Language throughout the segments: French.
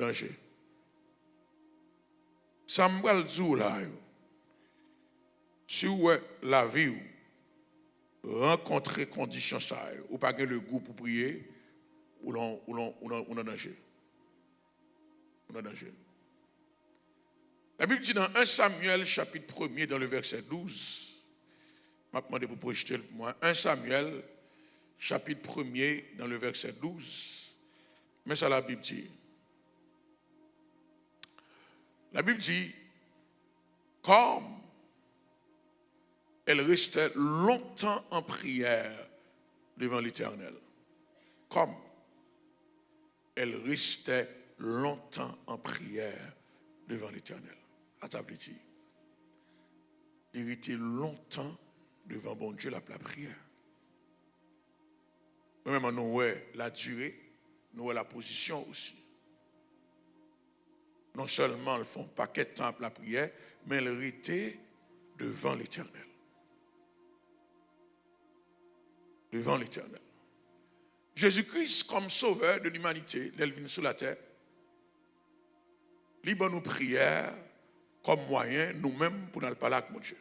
danger. Ça me dit là, si vous la vie, rencontrer conditions ça, ou pas le goût pour prier, ou on a danger. On a danger. La Bible dit dans 1 Samuel chapitre 1er dans le verset 12, je vais demander pour projeter moi, 1 Samuel chapitre 1er dans le verset 12, mais ça la Bible dit. La Bible dit, comme elle restait longtemps en prière devant l'Éternel, comme elle restait longtemps en prière devant l'Éternel. À ta petite, il était longtemps devant bon Dieu la prière. Même nous la durée, nous la position aussi. Non seulement ils font paquet de temps pour la prière, mais ils étaient devant l'Éternel. Devant l'Éternel. Jésus-Christ, comme sauveur de l'humanité, il vient sur la terre. Libre nous prière comme moyen, nous-mêmes, pour nous parler avec mon Dieu.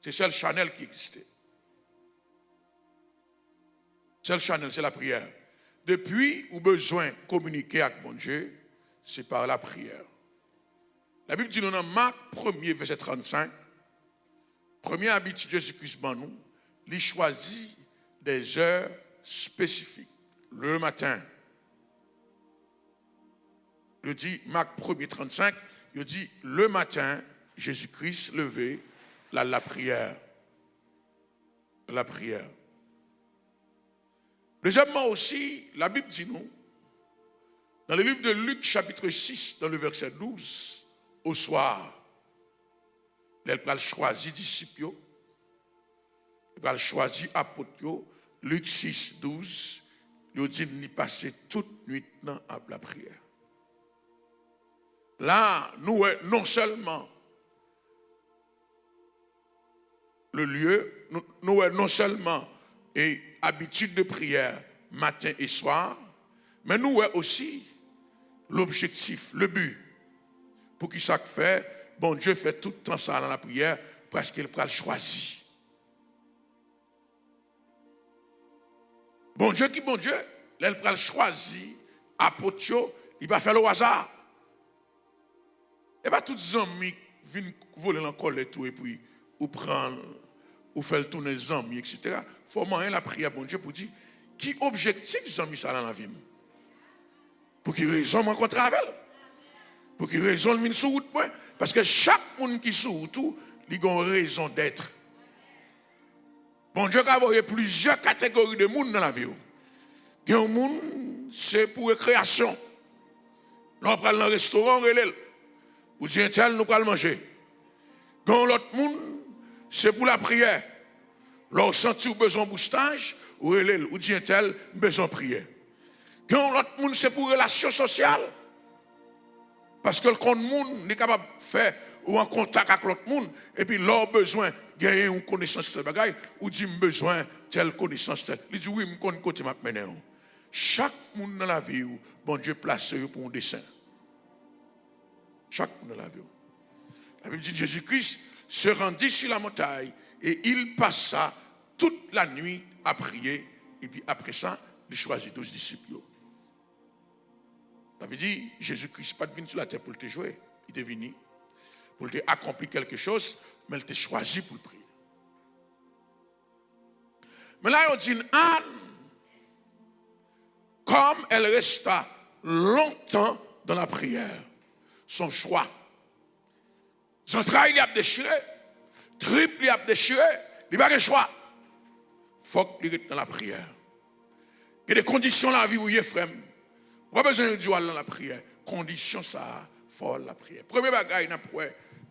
C'est seul channel qui existait. Seul channel, c'est la prière. Depuis, ou besoin de communiquer avec mon Dieu, c'est par la prière. La Bible dit dans Marc 1er, verset 35, première habitude de Jésus-Christ, il choisit des heures spécifiques. Le matin, il dit, Marc 1er, 35, il dit, le matin, Jésus-Christ levé, la prière. La prière. Deuxièmement aussi, la Bible dit nous, dans le livre de Luc, chapitre 6, dans le verset 12, au soir, elle va choisir disciples, elle va choisir apôtres, Luc 6, 12, il dit qu'il passait toute nuit dans la prière. Là, nous, non seulement le lieu, nous, non seulement et habitude de prière matin et soir, mais nous aussi l'objectif, le but, pour qu'il ça fait, bon Dieu fait tout le temps ça dans la prière parce qu'il peut le choisir. Bon Dieu qui bon Dieu, il peut le choisir, apôtre, il va faire le hasard. Et pas tous les amis viennent voler l'encore et tout, et puis, ou prendre, ou faire le tourner les amis, etc. Il faut moyen la prière, bon Dieu, pour dire, qui objectif les amis ça dans la vie? Pour qu'ils raison rencontrer avec elle. Pour qu'ils raison le sur route. Parce que chaque monde qui sur route, il a une raison d'être. Bon Dieu a envoyé plusieurs catégories de monde dans la vie. Il y a un monde, c'est pour récréation. Là, on prend dans le restaurant, ou dit tel, nous allons manger. Quand l'autre monde, c'est pour la prière. Là, on sent besoin de boostage, ou dit tel, besoin de prière. Quand l'autre monde, c'est pour relation sociale. Parce que le monde n'est capable de faire ou en contact avec l'autre monde, et puis leur besoin de gagner une connaissance de ce bagage, ou dit besoin de telle connaissance. Il dit oui, je connais côté m'a mené. Chaque monde dans la vie, bon Dieu place pour un dessein. Chaque monde dans la vie. La Bible dit Jésus-Christ se rendit sur la montagne et il passa toute la nuit à prier. Et puis après ça, il choisit 12 disciples. Ça veut dire Jésus-Christ n'est pas venu sur la terre pour te jouer. Il est venu pour te accomplir quelque chose, mais il t'a choisi pour le prier. Mais là, on dit Anne, comme elle resta longtemps dans la prière, son choix. Son travail, il a déchiré. Triple, il a déchiré. Il n'a pas de choix. Il faut qu'il reste dans la prière. Il y a des conditions dans la vie où il est frère. On n'a pas besoin de Dieu dans la prière. Condition ça, il faut la prière.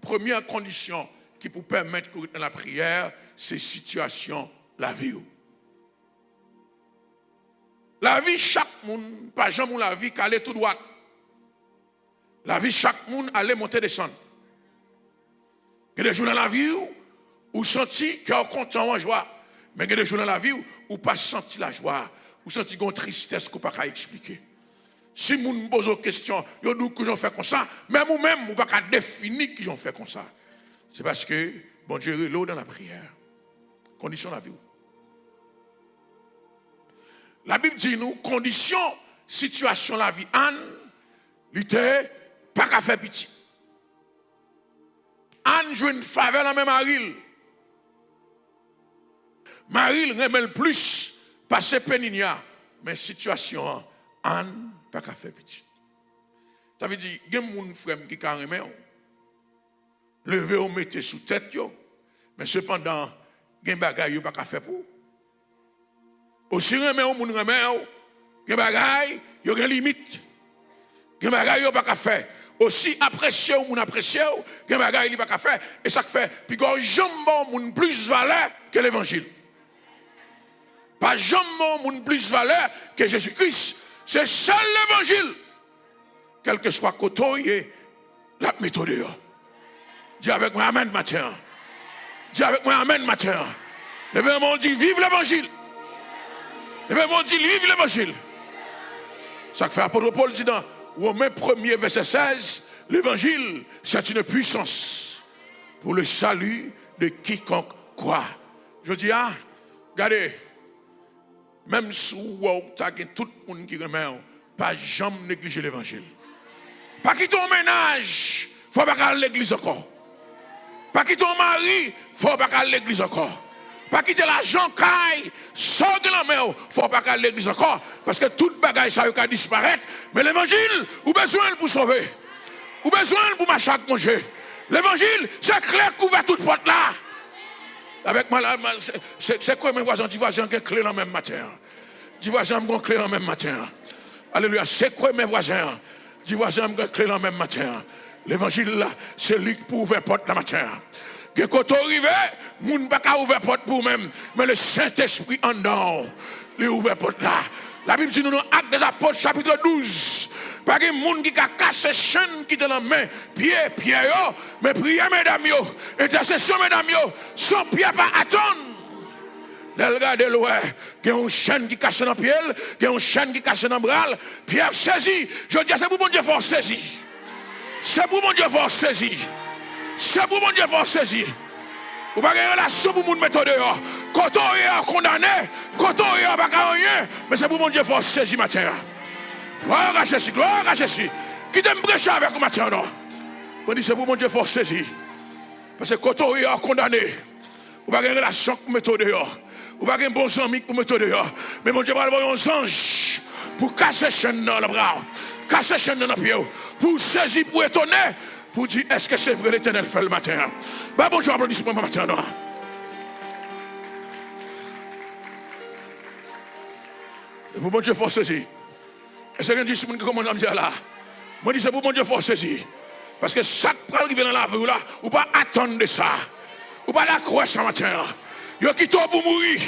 Première condition qui peut permettre de rester dans la prière, c'est situation, la vie. La vie, chaque monde, pas jamais la vie, qu'elle est tout droit. La vie, chaque monde, allait monter, descendre. Il y a des jours dans la vie où senti cœur content en joie. Mais il y a des jours dans la vie où pas senti la joie, où senti une tristesse qu'on ne peut pas expliquer. Si vous me posez une question, vous dites que j'en fais comme ça, même ou même, vous ne pouvez pas définir que j'en fais comme ça. C'est parce que, bon Dieu, est l'eau dans la prière. Condition de la vie. La Bible dit nous, condition, situation de la vie. Anne, il n'était pas qu'à faire pitié. Anne joue une faveur dans même Marie. Marie remet le plus passer Péninia. Mais situation, Anne, pas qu'à faire pitié. Ça veut dire, il y a des frères qui ont remis. Levé ou mettez sous tête, mais cependant, il y a des bagages qui n'ont pas qu'à faire pour. Aussi, remet ou moun remet, il y a des bagages qui ont des limites. Il y a des bagages qui n'ont pas qu'à faire. Aussi, apprécier ou moun apprécier, il y a des bagages qui n'ont pas qu'à faire. Et ça fait, puis il y a jambon moun plus valeur que l'évangile. Pas jambon moun plus valeur que Jésus-Christ. C'est seul l'évangile. Quel que soit côté, la méthode. Dis avec moi Amen matin. Dis avec moi Amen matin. Levez-moi dit vive l'évangile. Levez-moi dit vive l'évangile. Ça fait apôtre Paul dit dans Romains 1er verset 16, l'évangile c'est une puissance pour le salut de quiconque croit. Je dis regardez, même si vous avez tout le monde qui remet, pas jamais négliger l'évangile. Pas quitter ton ménage, il ne faut pas aller à l'église encore. Pas quitter ton mari, il ne faut pas aller à l'église encore. Pas quitter l'argent caille, sort de la mer, il ne faut pas aller à l'église encore. Parce que toute bagaille, ça va disparaître. Mais l'évangile, vous avez besoin pour sauver. Vous avez besoin pour marcher avec manger. L'évangile, c'est clair couvert toute porte là. Avec moi, c'est quoi mes voisins? Dis voisins qui ont clé dans le même matin. Dis voisins qui ont clé dans le même matin. Alléluia. C'est quoi mes voisins? Dis voisins qui ont clé dans le même matin. L'évangile là, c'est lui qui peut ouvrir la porte le matin. Quand on arrive, moun ne peut pas ouvrir la porte pour même, mais le Saint-Esprit en dedans, il ouvre la porte là. La Bible dit nous dans Actes des Apôtres chapitre 12. Pas de monde qui a cassé chaîne qui est dans la main, pied, mais prière mesdames, intercession mesdames, son pied pas attendre. Regardez loin, il y a une chaîne qui casse dans le pied, il y a une chaîne qui casse dans le bras, Pierre saisit. Je dis c'est pour mon Dieu fort saisi. C'est pour mon Dieu fort saisi. C'est pour mon Dieu fort saisi. Vous n'avez pas de relation pour mon méthode dehors. Quand on est condamné, quand on est pas rien, mais c'est pour mon Dieu fort saisi matin. Gloire à Jésus, gloire à Jésus. Qui t'aime prêcher avec vous matin non? On dit c'est pour mon Dieu fort saisi. Parce que quand on est condamné, vous n'avez pas de relation pour méthode dehors. Vous n'avez pas de bons amis pour méthode dehors. Mais mon Dieu va envoyer un ange pour casser chaîne dans le bras, casser chaîne dans le pied, pour saisir, pour étonner. Pour dire, est-ce que c'est vrai l'Éternel fait le matin? Bah bonjour, applaudissement matin. Non? Pour mon Dieu, force saisi. Et c'est ce que je dis, comment on dit là? Moi, je dis, c'est pour mon Dieu, force saisi. Parce que chaque pral qui vient dans la vie, là, ou pas attendre de ça. Ou pas la croire ce matin. Yo qui tombe pour mourir.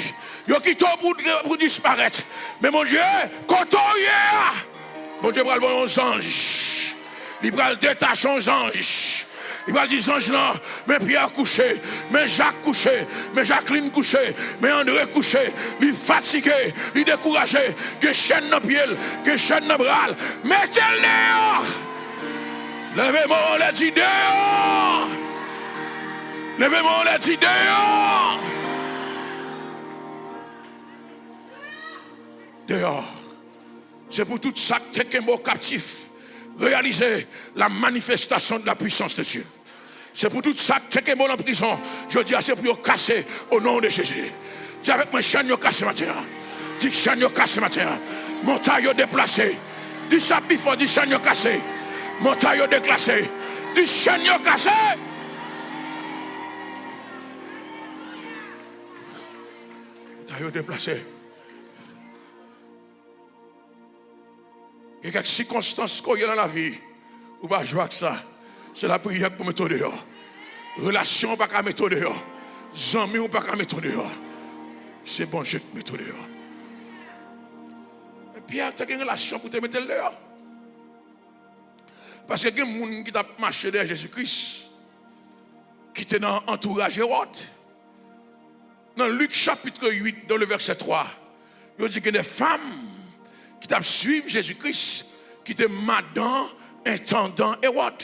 Yo qui tombe pour disparaître. Mais mon Dieu, quand on y est, mon Dieu, va le voir aux anges. Il va le détacher aux anges. Il va dire anges là, mais Pierre couché, mais Jacques couché, mais Jacqueline couché, mais André couché. Il fatigué, il découragé, que chaîne dans le pied, que chaîne dans le bras. Mettez-le dehors. Levez-moi, on l'a dit dehors. Levez-moi, on l'a dit dehors. Dehors. C'est pour tout ça que tu es mort captif. Réaliser la manifestation de la puissance de Dieu. C'est pour tout ça que tu es mort en prison. Je dis, c'est pour casser au nom de Jésus. Dis avec moi, chaîne cassé matin. Dis chaîne cassé matin. Montagne déplacé. Dis ça bifo, dis chaîne cassé. Montagne déclassé. Dis chaîne cassé. Montagne déplacé. Il y a quelques circonstances qu'il y a dans la vie, ou pas jouer avec ça. C'est la prière pour mettre dehors. Relation pas qu'à mettre dehors. Amis ou pas qu'à mettre dehors. C'est bon, je te mettre dehors. Et Pierre, tu as une relation pour te mettre dehors. Parce que il y a des gens qui ont marché derrière Jésus-Christ, qui étaient dans l'entourage Hérode. Dans Luc chapitre 8, dans le verset 3, il dit qu'il y a des femmes qui t'a suivi Jésus-Christ, qui était madame intendant Hérode.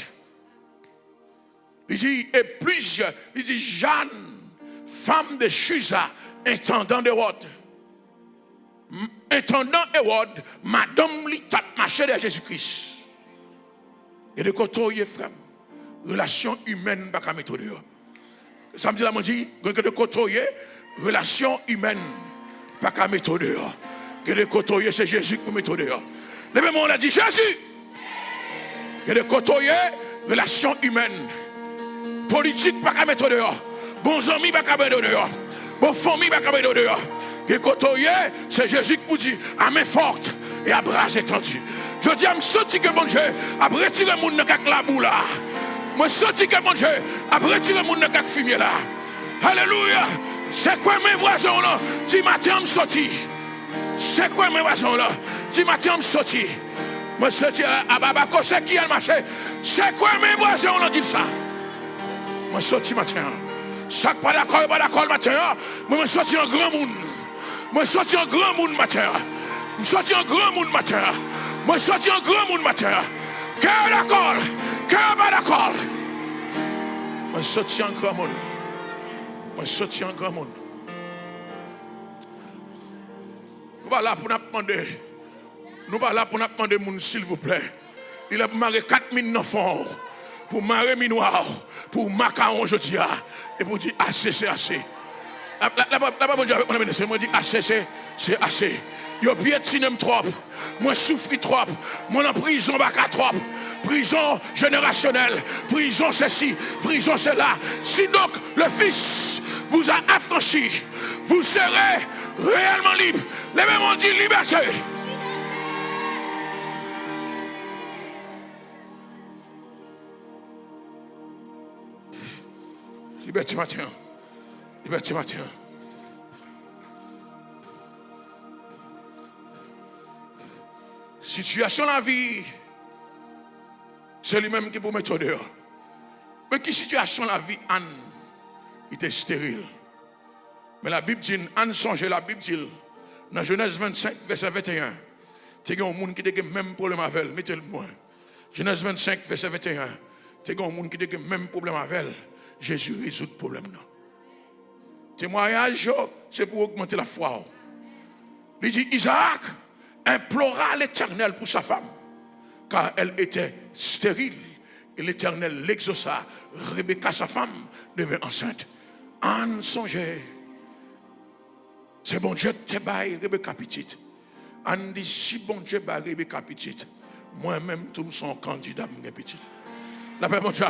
Il dit, et plusieurs, il dit, Jeanne, femme de Chusa, intendant d'Hérode. Intendant Hérode, madame li tap marché de Jésus-Christ. Et de côté, frère, relation humaine, pas qu'à mettre dehors. Ça me dit la dit, que de côté, relation humaine, pas qu'à mettre dehors. Que de côté, c'est Jésus qui mettre dehors. Le même on a dit Jésus. Que de côté, relation humaine, politique, pas qu'à mettre dehors. Bons amis, pas qu'à mettre dehors. Bonne famille, pas qu'à mettre dehors. Que côté, c'est Jésus qui vous dit, à main forte et à bras étendus. Je dis à me sentir que mon Dieu a retiré mon nez avec la boule là. Moi senti que mon Dieu a retiré mon nez avec fumier là. Alléluia. C'est quoi mes voisins là? Dis matin me sorti. C'est quoi mes voisins là? Dis matin me sorti. Moi sorti à Babako c'est qui a marché. C'est quoi mes voisins là dit ça? Moi sorti matin. Chaque pas d'accord matin. Moi sorti en grand monde. Moi sorti en grand monde matin. Moi sorti en grand monde matin. Moi sorti en grand monde matin. Cœur d'accord. Cœur pas d'accord. Moi sorti en grand monde. Moi sorti en grand monde. Nous pas là pour nous demander. Nous pas là pour nous demander moun s'il vous plaît. Il a marqué 4000 enfants pour marrer minoir pour macaron aujourd'hui et pour dire assez c'est assez. Là-bas, bon Dieu, on a mené, moi dit assez, c'est assez. Yo piétine trop, moi souffre trop, moi en prison baka trop, prison générationnelle, prison ceci, prison cela. Si donc le Fils vous a affranchi, vous serez réellement libre. Les mêmes ont dit liberté. Liberté matin. Liberté matin. Situation la vie, c'est lui-même qui peut mettre dehors. Mais qui situation la vie, Anne, il était stérile. Mais la Bible dit, Anne songe, la Bible dit, dans Genèse 25, verset 21, il y a un monde qui a le même problème avec elle. Mettez-le moi. Genèse 25, verset 21, il y a un monde qui a le même problème avec elle. Jésus résout le problème. Témoignage, c'est pour augmenter la foi. Il dit, Isaac implora l'Éternel pour sa femme, car elle était stérile. Et l'Éternel l'exauça. Rebecca, sa femme, devint enceinte. Anne songeait. C'est bon Dieu qui t'a baillé Rebecca petite. Anne dit, si bon Dieu baille Rebecca petite, moi-même, tout me sont candidat à petite. La paix, mon Dieu,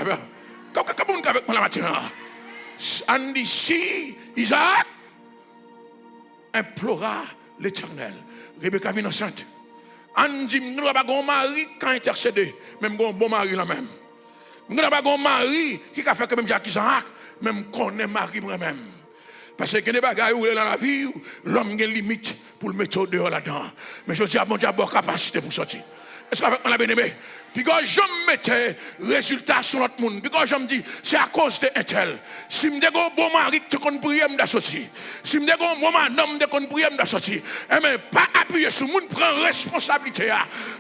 comment on a avec moi la matin? Anne dit, si Isaac implora l'Éternel, Rebecca vient enceinte. Anne dit, nous n'avons pas un mari qui a intercédé, même un bon mari là même. Nous n'avons pas un mari qui a fait que même Jacques Isaac, même qu'on est mari moi-même. Parce que les bagages où est dans la vie, l'homme a une limite pour le mettre dehors là-dedans. Mais je dis à mon Dieu, bonne capacité pour sortir. Est-ce qu'on a bien aimé? Puis quand je me mettais résultat sur notre monde, puis quand je me dis, c'est à cause de un tel. Si je me dis un bon mari qui te prie, je sortir. Si je me dis un bon homme qui te prie, je sortir. Eh bien, pas appuyer sur le monde, prendre responsabilité.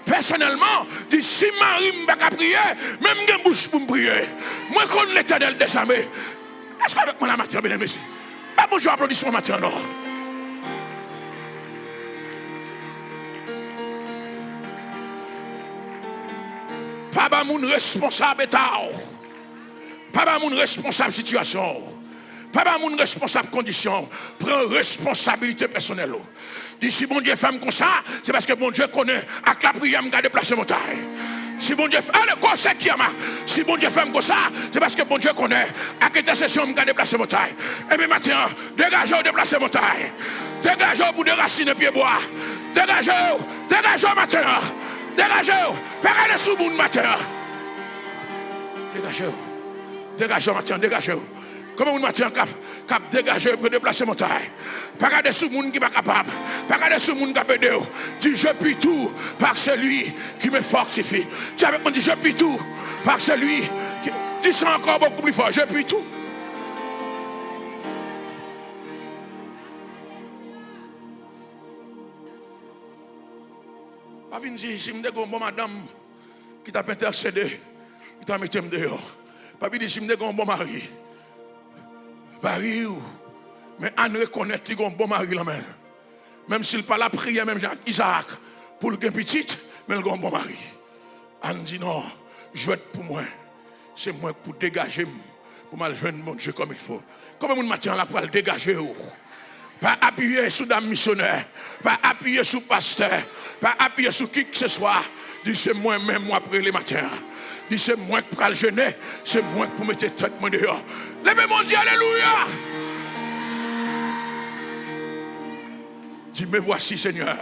Personnellement, dis, si mari ne peut pas prier, même je ne bouche pour me prier. Moi, je connais l'Éternel des armées. Est-ce qu'avec moi la matière, bien aimé? Pas bonjour, applaudissements matin, non. Pas mon responsable état. Pas mon responsable situation. Pas mon responsable condition. Prends responsabilité personnelle. D'ici bon Dieu femme comme ça, c'est parce que bon Dieu connaît avec la prière me déplacer mon taille. Si bon Dieu fait si bon Dieu fait comme ça, c'est parce que bon Dieu connaît avec intercession me déplacer mon taille. Et bien maintenant, dégagez déplacer mon taille. Dégagez pour déraciner les pieds bois. Dégagez matin. Dégagez-vous. Regardez sous mon matin. Dégagez-vous matin. Dégagez-vous. Comment mon matin cap dégager pour déplacer mon taille. Regardez sous mon qui n'est pas capable. Regardez sous mon qui est pédé. Dis je puis tout par celui qui me fortifie. Dis avec moi, dis je puis tout par celui qui. Dis ça encore beaucoup plus fort. Je puis tout. venir dire, si je suis une bonne madame qui t'a intercédé, qui t'a mis dehors. Pas dire, si je suis un bon mari. Mari, mais Anne reconnaît qu'il est un bon mari là même. Même s'il pas la prière, même Isaac, pour le petit, mais il est un bon mari. Anne dit non, je vais être pour moi. C'est moi pour dégager, pour mal joindre mon Dieu comme il faut. Comment mon matin là pour le dégager? Pas appuyer sur dame missionnaire, pas appuyer sur pasteur, pas appuyer sur qui que ce soit. Dis c'est moi-même, moi après les matins. Dis c'est moi qui prends le jeûner, c'est moi qui pour mettre tête moi dehors. Levez mon Dieu, alléluia. Dis me voici Seigneur.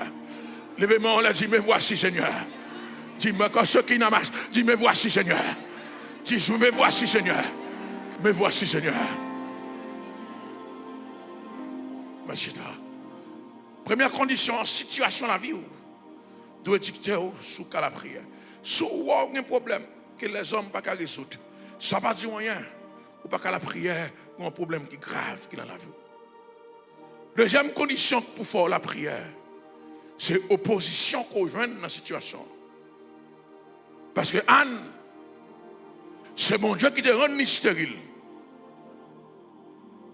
Levez-moi là, dis me voici Seigneur. Dis-moi quand ceux qui n'amassent, dis me voici Seigneur. Dis je me voici Seigneur. Me voici Seigneur. Première condition, situation de la vie, doit dicter sous la prière. Si vous avez un problème que les hommes ne peuvent pas résoudre, ça ne veut pas dire rien. Ou pas la prière, ou un problème qui est grave qui est dans la vie. Deuxième condition pour faire la prière, c'est l'opposition qu'on joint dans la situation. Parce que Anne, c'est mon Dieu qui te rend stérile.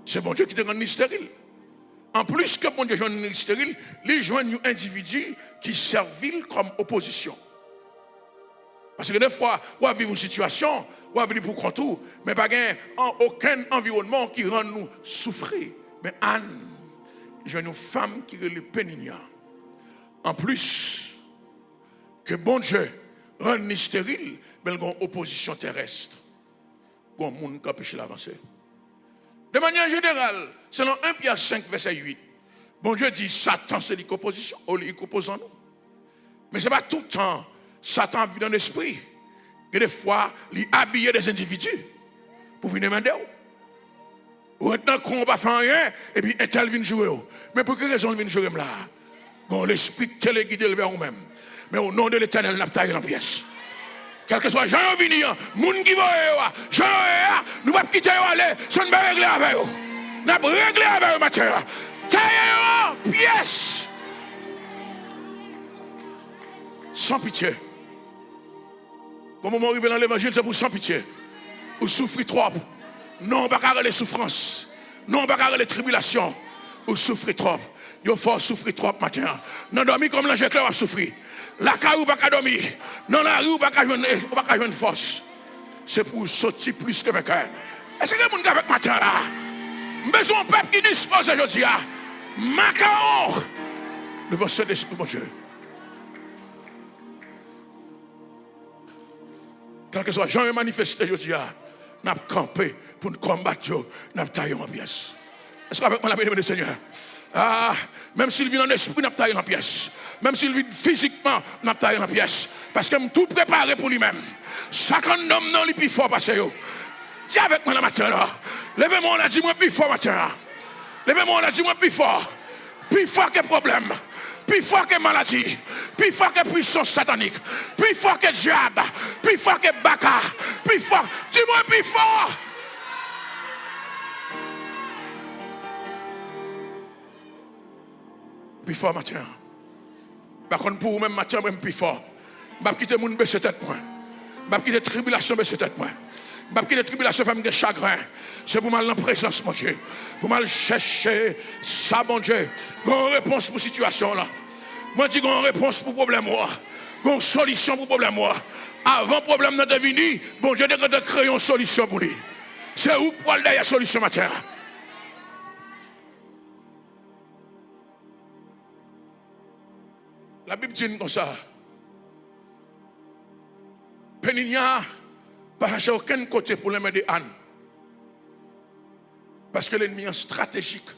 C'est mon Dieu qui te rend stérile. En plus que mon Dieu joint stérile, il joint un individu qui servile comme opposition. Parce que des fois, on va vivre une situation, on va venir pour contour, mais pas aucun environnement qui rend nous souffrir. Mais Anne, j'ai une femme qui est le Péninia. En plus que bon Dieu rend nous stérile, mais il y a une opposition terrestre. Bon, monde qui empêche l'avancer. De manière générale, selon 1 Pierre 5, verset 8, bon Dieu dit Satan c'est l'opposition, il oppose en nous. Mais ce n'est pas tout le temps Satan vit dans l'esprit. Et des fois, il habille des individus pour venir m'aider. Ou maintenant qu'on ne va pas faire rien, et puis un tel vient jouer. Mais pour quelle raison il vient jouer là? Bon, l'esprit téléguidé vers nous-mêmes. Mais au nom de l'Éternel, nous avons taillé en pièces. Quel que soit Jean Vini, moun qui va Jean nous ne pouvons pas quitter aller, si nous ne régler avec eux. Nous avons réglé avec eux, Mathieu. Taillez en pièces. Sans pitié. Au moment où arrive dans l'évangile, c'est pour sans pitié. Ou souffrir trop. Non, pas car les souffrances. Non, pas car les tribulations. Ou souffrir trop. Il faut souffrir trop matin. Non, dormir comme l'ange clair va souffrir. La caille ou pas qu'à dormir. Non, la rue ou pas qu'à jouer une force. C'est pour sortir plus que vainqueur. Est-ce que vous avez avec matin là? Besoin de peuple qui dispose aujourd'hui. Macaron devant cet esprit, mon Dieu. Quel que soit Jean manifesté aujourd'hui, nous avons campé pour nous combattre, nous avons taillé en pièces. Est-ce qu'avec moi la bénédiction du Seigneur? Même s'il vit en esprit, nous avons taillé en pièces. Même s'il vit physiquement, nous avons taillé en pièces. Parce que nous tout préparé pour lui-même. Chacun homme non, il plus fort passer. Dis avec moi la matin là. Levez-moi, on a dit moi plus fort matin. Levez-moi, on a dit moi plus fort. Plus fort que problème. Plus fort que maladie, plus fort que puissance satanique, plus fort que diable, plus fort que baka, plus fort. Dis-moi plus fort. Plus fort matin. Par contre, pour vous-même matin, même plus fort. Je vais quitter mon baisser tête moi. Je vais quitter tribulation baisser tête moi. Je vais quitter tribulation femme de chagrin. C'est pour mal en présence, mon Dieu. Pour mal chercher ça, mon Dieu. Une réponse pour la situation là. Moi, je dis une réponse pour le problème. Une solution pour le problème. Avant le problème n'a devenu, bon Dieu, de créer une solution pour lui. C'est où pour aller derrière la solution matin. La Bible dit comme ça. Péninia n'a pas aucun côté pour l'aimer de Anne. Parce que l'ennemi est stratégique.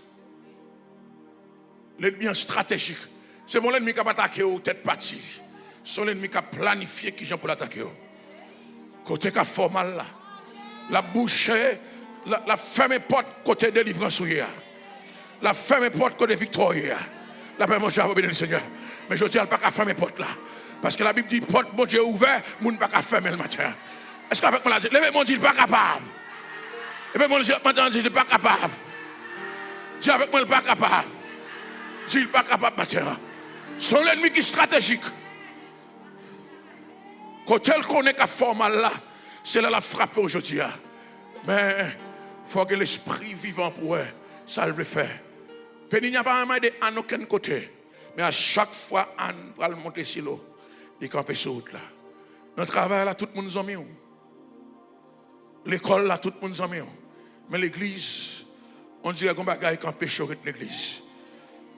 L'ennemi est stratégique. C'est mon ennemi qui a attaqué aux têtes parties. C'est l'ennemi qui a planifié qui j'en pour l'attaquer. Côté qui a formal là. La bouche, la ferme porte côté délivrance. La ferme porte côté victoire. La paix mon Dieu a béni le Seigneur. Mais je dis elle pas qu'à fermer porte là. Parce que la Bible dit porte mon Dieu ouvert, moun pas qu'à fermer le matin. Est-ce qu'avec moi la dit, levez mon Dieu pas capable. Levez mon Dieu maintenant dit pas capable. Dis avec moi il pas capable. Dis il pas capable matin. Son ennemi qui est stratégique. Quand elle connaît qu'à faire mal là, c'est là la frappe aujourd'hui. Mais il faut que l'esprit vivant pour elle, ça le fait. Péni n'a pas aidé à aucun côté. Mais à chaque fois, Anne va monter sur l'eau. Il campe sur l'autre là. Dans le travail là, tout le monde est mis. L'école là, tout le monde est mis. Mais l'église, on dirait qu'on va camper sur l'église.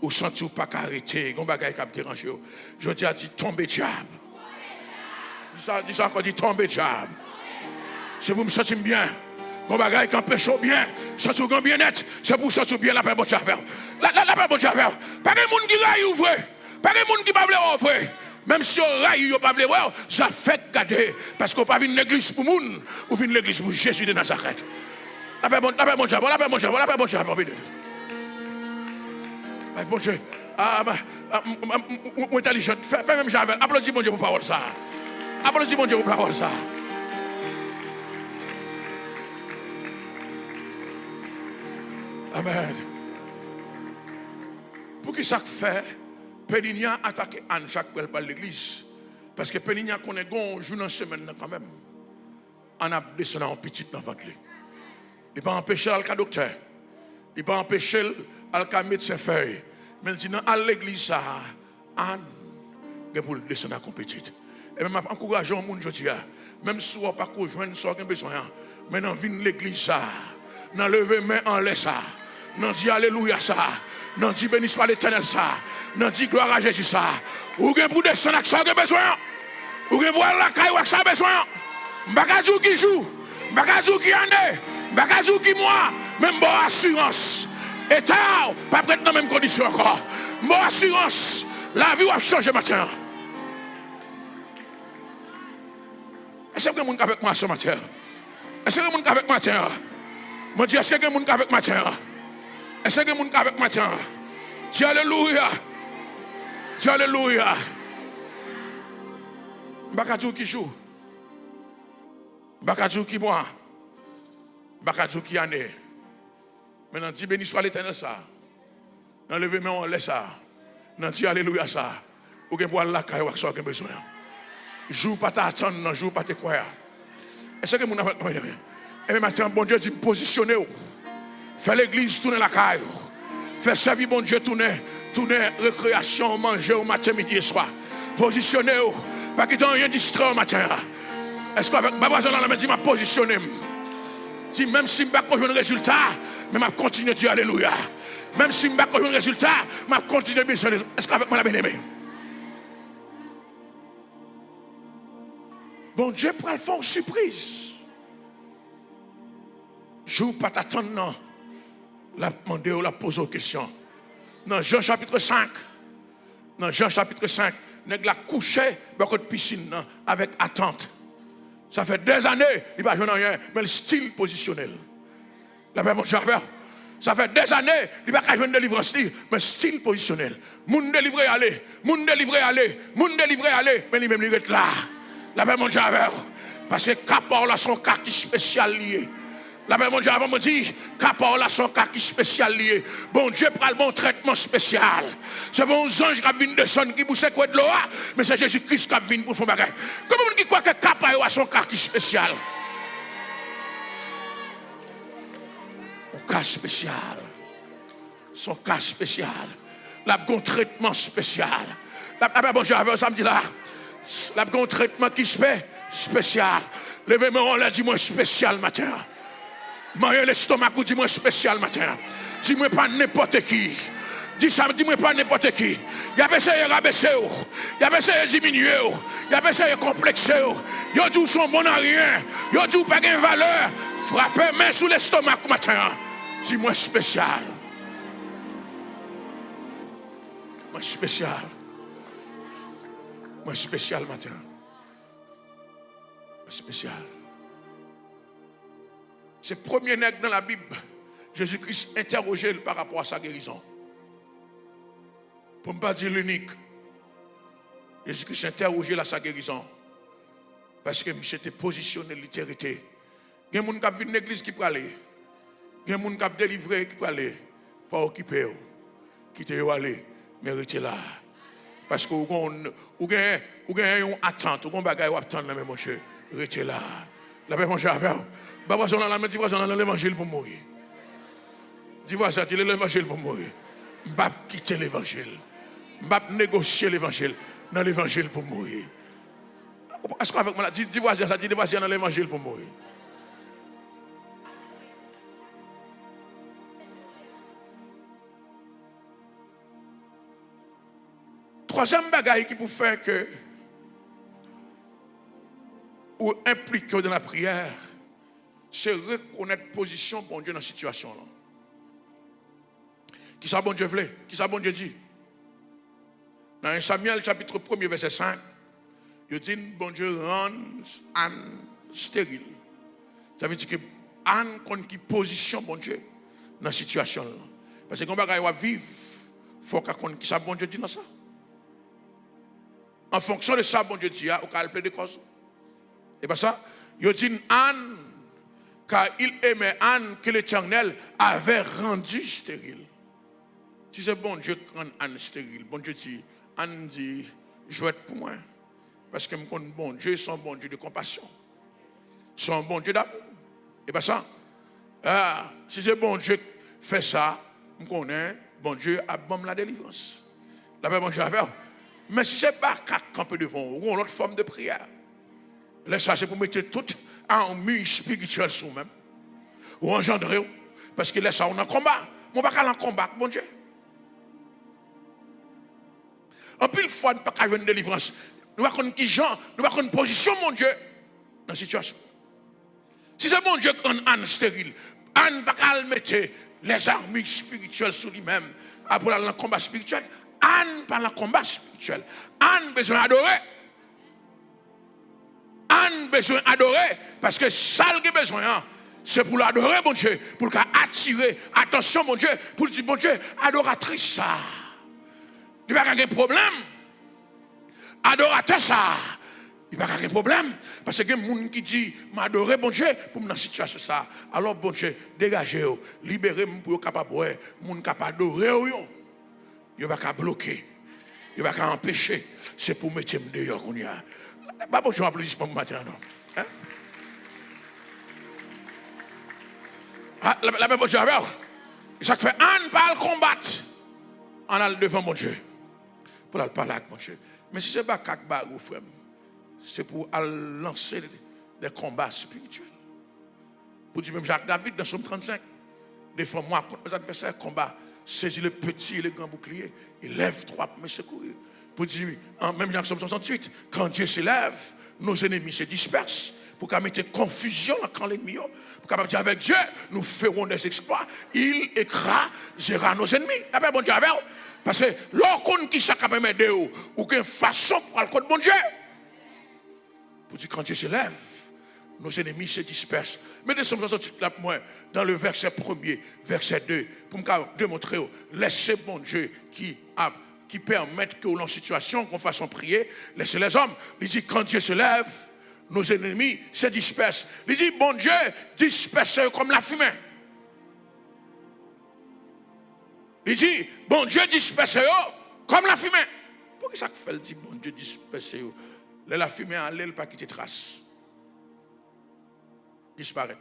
Ou senti ou pas arrêter, qu'on va déranger. Je dis à dire tomber diable. Dis ça encore, dit tomber diable. C'est pour me sentir bien. Qu'on va camper chaud bien. Sentir bien net. C'est pour sentir bien la paix bon faire. La paix bon faire. Pas de monde qui raille ouvre. Pas de monde qui pas vouloir ouvre. Même si on raille, on pas vouloir, ça fait garder. Parce qu'on pas venir l'église pour moun, ou venir l'église pour Jésus de Nazareth. La paix bon faire, la paix bon faire, la paix bon faire. Bon Dieu, intelligent, fais même Javel. Applaudis mon Dieu pour parole ça. Applaudis mon Dieu pour parole ça. Amen. Pour qui ça fait, Péninia attaque Anne chaque fois par l'église. Parce que Péninia connaît un jour dans la semaine quand même. On a descendu en petit dans le ventre. Il ne pas empêcher le docteur. Il ne pas empêcher le médecin feuille. Mais il dit à l'église, Anne, pour descendre à compétir. Et même encourageant le monde, je dis, même si on n'a pas rejoindre ce qu'on a besoin, mais dans l'église, dans lever main en laisse, dans dit alléluia, dans dit béni soit l'éternel, dans dit gloire à Jésus, ou bien pour descendre avec ce qu'on a besoin, ou bien pour aller la caille avec ce qu'on a besoin. Bagazou qui joue, bagazou qui en est, bagazou qui moi, même bonne assurance. Et tard, pas prêt dans la même condition encore. Mon assurance, la vie va changer matin. Est-ce que vous êtes avec moi ce matin? Est-ce que vous êtes avec moi matin? Mon Dieu, est-ce que vous êtes avec moi matin? Est-ce que vous êtes avec moi matin? Dis alléluia. Dis alléluia. Bakadou qui joue. Bakadou qui boit. Bakadou qui en est. Maintenant, dis béni soit l'éternel ça. Dans le lever, on laisse ça. Dans dis alléluia ça. Ou que boire la caille ou que vous besoin. Joue pas t'attendre, joue pas te croire. Est-ce que vous avez fait? Et maintenant, bon Dieu, dit positionnez-vous. Fais l'église tourner la caille. Fais servir bon Dieu tourner récréation, manger au matin, midi et soir. Positionnez-vous. Pas qu'il n'y ait rien distrait au matin. Est-ce qu'avec ma voisin là, dit m'a positionné? Si même si je ne vais pas un résultat, mais je continue à dire alléluia. Même si je ne vais pas un résultat, je continue à dire alléluia. Est-ce qu'avec moi la bien-aimée? Bon Dieu pour le faire une surprise. Je ne vais pas t'attendre, non. La demander ou la poser aux questions. Dans Jean chapitre 5, nèg la couché dans la piscine avec attente. Ça fait des années, il ne va pas rien, mais le style positionnel. La paix, mon cher frère. Ça fait des années, il ne va pas jouer une délivrance, mais le style positionnel. Moun délivré aller, moun délivré aller, mais lui-même il est là. La paix, mon cher frère. Parce que Capor là son cas qui spécial lié. La paix, mon Dieu, avant me dit, Capor là son cas qui spécial lié. Bon Dieu prend le bon traitement spécial. C'est bon ange qui vient descendre qui pousse quoi de l'eau, mais c'est Jésus-Christ qui vient pour faire bagage. Comment vous dites quoi que Capor a son cas qui spécial? Un cas spécial. Son cas spécial. La bon traitement spécial. La paix, mon Dieu, avant samedi là. La bon traitement qui se fait spécial. Levez-moi, on l'a dit moi spécial matin. Manger l'estomac ou dis-moi spécial matin. Dis-moi pas n'importe qui. Dis-moi pas n'importe qui. Il a essayé de rabaisser. Il a essayé de diminuer. Il a essayé de complexer. Il a dit son bon à rien. Il a dit pas de valeur. Frappez main sous l'estomac matin. Dis-moi spécial. Moi spécial. Moi spécial matin. Moi spécial. C'est le premier nègre dans la Bible. Jésus-Christ interrogeait par rapport à sa guérison. Pour ne pas dire l'unique. Jésus-Christ interrogeait sa guérison. Parce que monsieur était positionné l'itérité. Il y a des gens qui viennent dans l'église qui peut aller. Il y a des gens qui délivré qui peut aller. Pas occupé. Qui te aller. Mais restez là. Parce que vous avez une attente, vous avez une bagaille, vous attendez, mais mon Dieu, restez là. La paix, mon Dieu, avec vous. Bah, voisin, on a dans l'évangile pour mourir. Dis voisin, dis l'évangile pour mourir. Je ne vais pas quitter l'évangile. Je ne vais pas négocier l'évangile. Dans l'évangile pour mourir. Est-ce qu'avec moi, dis voisin, ça dit voisin dans l'évangile pour mourir. Troisième bagaille qui peut faire que ou impliquer dans la prière, c'est reconnaître position bon Dieu dans la situation là. Qui ça bon Dieu voulait? Qui ça bon Dieu dit? Dans 1 Samuel chapitre 1 verset 5, il dit bon Dieu rend Anne stérile. Ça veut dire que Anne connaît qui position bon Dieu dans la situation là. Parce que quand on va vivre, il faut qu'on connaisse qui ça bon Dieu dit dans ça. En fonction de ça, bon Dieu dit, au cas de cause. Et bien ça, il dit Anne, car il aimait Anne que l'Éternel avait rendu stérile. Si c'est bon Dieu qui rend Anne stérile, bon Dieu dit, Anne dit, je vais être pour moi. Parce que je connais bon Dieu, son bon Dieu de compassion. Son bon Dieu d'amour. Et bien ça, si c'est bon Dieu qui fait ça, je connais bon Dieu a bon la délivrance. La paix, bon Dieu, avec. Mais si ce n'est pas qu'à camper devant, ou une autre forme de prière, là, ça c'est pour mettre tout en mue spirituel sur vous-même, ou engendrer, parce que là, ça on est en combat. On ne va pas en combat, bon Dieu. En pile fois, nous ne pouvons pas avoir une délivrance. Nous ne pouvons pas qui gens, nous ne pouvons pas une position, mon Dieu, dans la situation. Si c'est bon Dieu qu'on Anne stérile, Anne ne peut pas mettre les armes spirituelles sur lui-même, pour aller dans le combat spirituel. Anne par le combat spirituel. Anne besoin d'adorer. Anne besoin d'adorer parce que ça qu'il a besoin, c'est pour l'adorer, mon Dieu, pour attirer attention, mon Dieu, pour dire, mon Dieu, adoratrice ça. Il n'y a pas de problème. Adorateur ça. Il n'y a pas de problème. Parce que il y a des gens qui disent, m'adorer, mon Dieu, pour me dans cette situation ça. Alors, bon Dieu, dégagez-vous, libérez-moi pour capable de moun capable d'adorer. Il ne va pas bloquer. Il ne va pas empêcher. C'est pour mettre dehors. Il n'y a pas de applaudissement pour matin, non. Hein? La même chose avec. Ça fait Anne parle combattre. On a devant mon Dieu. Pour aller parler avec mon Dieu. Mais si ce n'est pas quelque chose, frère, c'est pour lancer des combats spirituels. Pour dire même Jacques David dans Somme 35, défends-moi contre mes adversaires, combat. Saisis le petit et le grand bouclier, il lève trois pour me secourir. Pour dire, même dans Somme 68, quand Dieu s'élève, nos ennemis se dispersent. Pour qu'on mette confusion dans l'ennemi. Pour qu'on dire avec Dieu, nous ferons des exploits. Il écrasera nos ennemis. Après, bon Dieu, parce que lorsqu'on qui chacun peut m'aider, ou qu'une façon pour le code bon Dieu. Pour dire, quand Dieu s'élève, nos ennemis se dispersent. Mais de Somme 68, là, moi, dans le verset 1er, verset 2, pour me démontrer, laissez bon Dieu qui permettent que dans une situation qu'on fasse prier, laissez les hommes. Il dit, quand Dieu se lève, nos ennemis se dispersent. Il dit, bon Dieu, disperse comme la fumée. Il dit, bon Dieu, disperse comme la fumée. Pourquoi ça fait, il dit, bon Dieu, disperse la fumée, elle ne pas quitter trace. Disparaît.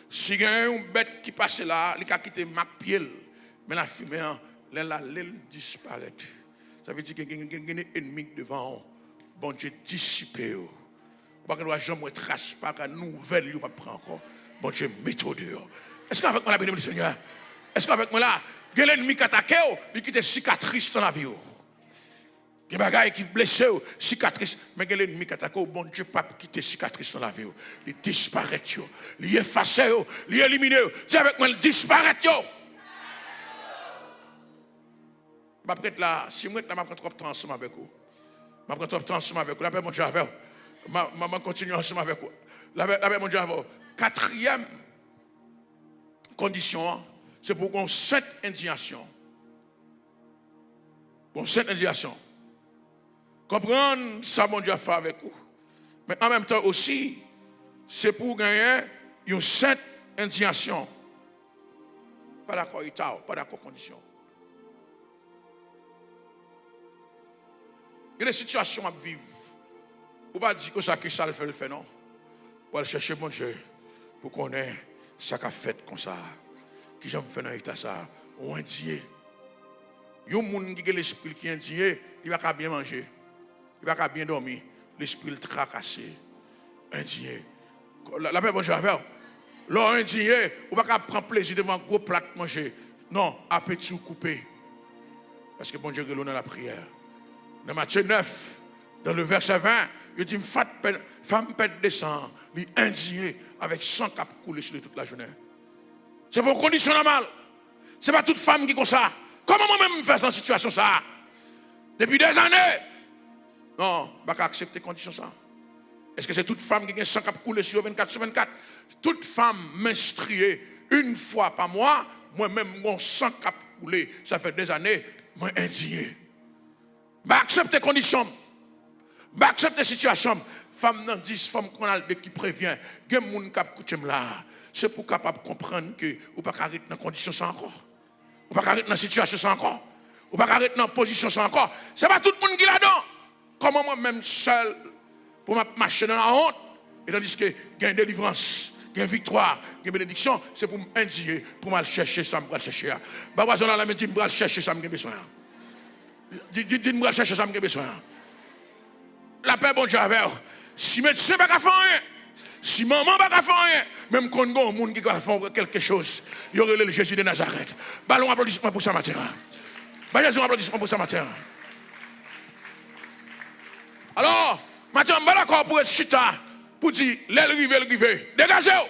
Si il y a une bête qui passe là, il a quitté ma pied, mais la fumée, elle disparaît. Ça veut dire qu'il y a un ennemi devant, bon Dieu, dissipé. Pas que nous jamais trace, pas que nouvelle, il ne pas prendre encore. Bon Dieu, méthode. Est-ce qu'avec moi, la bénédiction du Seigneur? Est-ce qu'avec moi là, il y a l'ennemi qui attaque, il quitte cicatrice dans la vie? Il y a des gens qui blessent, cicatrices, mais il y a l'ennemi qui attaque, bon Dieu, pas quitter cicatrice dans la vie. Il disparaît, il efface, il élimine. Dis avec moi, il disparaît. Je vais prendre là, si je vais prendre trop de temps ensemble avec vous. Je vais prendre trop de temps ensemble avec vous. La paix, mon Dieu, avec vous. Je vais continuer ensemble avec vous. La paix, mon Dieu, avec vous. Quatrième condition, c'est pour qu'on sainte indignation. Qu'on sainte indignation. Comprendre ça, mon Dieu, a fait avec vous. Mais en même temps aussi, c'est pour gagner une sainte indignation. Pas d'accord, pas d'accord condition. y a des situations à vivre. Ou pas dire que ça le fait, non. Ou aller chercher mon Dieu pour qu'on ait ça qu'a fait comme ça. Qui j'aime faire dans l'état ça. Ou indié. Il y a un monde qui a l'esprit qui est indié, il va pas bien manger. Il va pas bien dormir. L'esprit tracassé. Indié. La paix, bonjour, avec. L'or indié, ou pas prendre plaisir devant un gros plat de manger. Non, appétit coupé. Parce que bon Dieu est dans la prière. Dans Matthieu 9, dans le verset 20, il dit, femme pète descend, il est indigné avec 100 cap coulés sur toute la journée. C'est pour condition normale. Ce n'est pas toute femme qui est comme ça. Comment moi-même me fais dans cette situation ça? Depuis des années. Non, je ne vais pas accepter les conditions ça. Est-ce que c'est toute femme qui a 100 cap coulés sur 24 sur 24? Toute femme menstruée une fois par mois, moi-même, mon 100 cap coulés, ça fait des années, moi indigné. Je accepte les conditions. Je accepte les situations. Femme dans 10 femmes qu'on a qui prévient, il y a des gens qui écoutent là. C'est pour capable comprendre que vous ne pouvez pas arrêter dans la condition ça encore. Vous ne pouvez pas arrêter dans la situation ça encore. Vous ne pouvez pas arrêter dans la position ça encore. Ce n'est pas tout le monde qui est là-dedans. Comment moi-même seul, pour marcher dans la honte, et tandis que il y a une délivrance, il y a une victoire, il y a une bénédiction, c'est pour m'indiger, pour m'aller chercher ça, me chercher. Bah, voisin là, me dit, me chercher ça, me besoin. Dis-moi chercher ça, me besoin. La paix, bon Dieu, avec. Si médecin n'a pas fait rien, si maman n'a pas fait rien, même quand il y a un monde qui va faire quelque chose, il y aurait le Jésus de Nazareth. Ballon applaudissement pour ça matin. Ballon applaudissement pour ça matin. Alors, maintenant, je suis d'accord pour être chita, pour dire, l'aile rive. Dégagez-vous.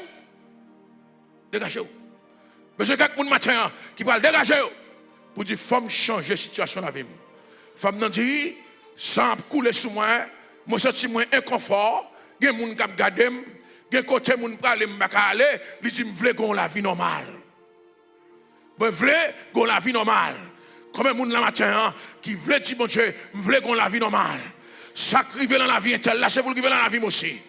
Dégagez-vous. Mais c'est quelqu'un matin qui parle dégager pour dire, faut changer la situation de la vie. Femme nan dit, sans couler sous moi, moi senti moins inconfort, il y a des gens qui regardent, il y a des côtés qui parlent, ils disent, je veux qu'on la vie normale. Je veux qu'on la vie normale. Comme un monde la matin qui veut dire, mon Dieu, je veux qu'on la vie normale. Ça qui vit dans la vie là, c'est pour vivre dans la vie aussi.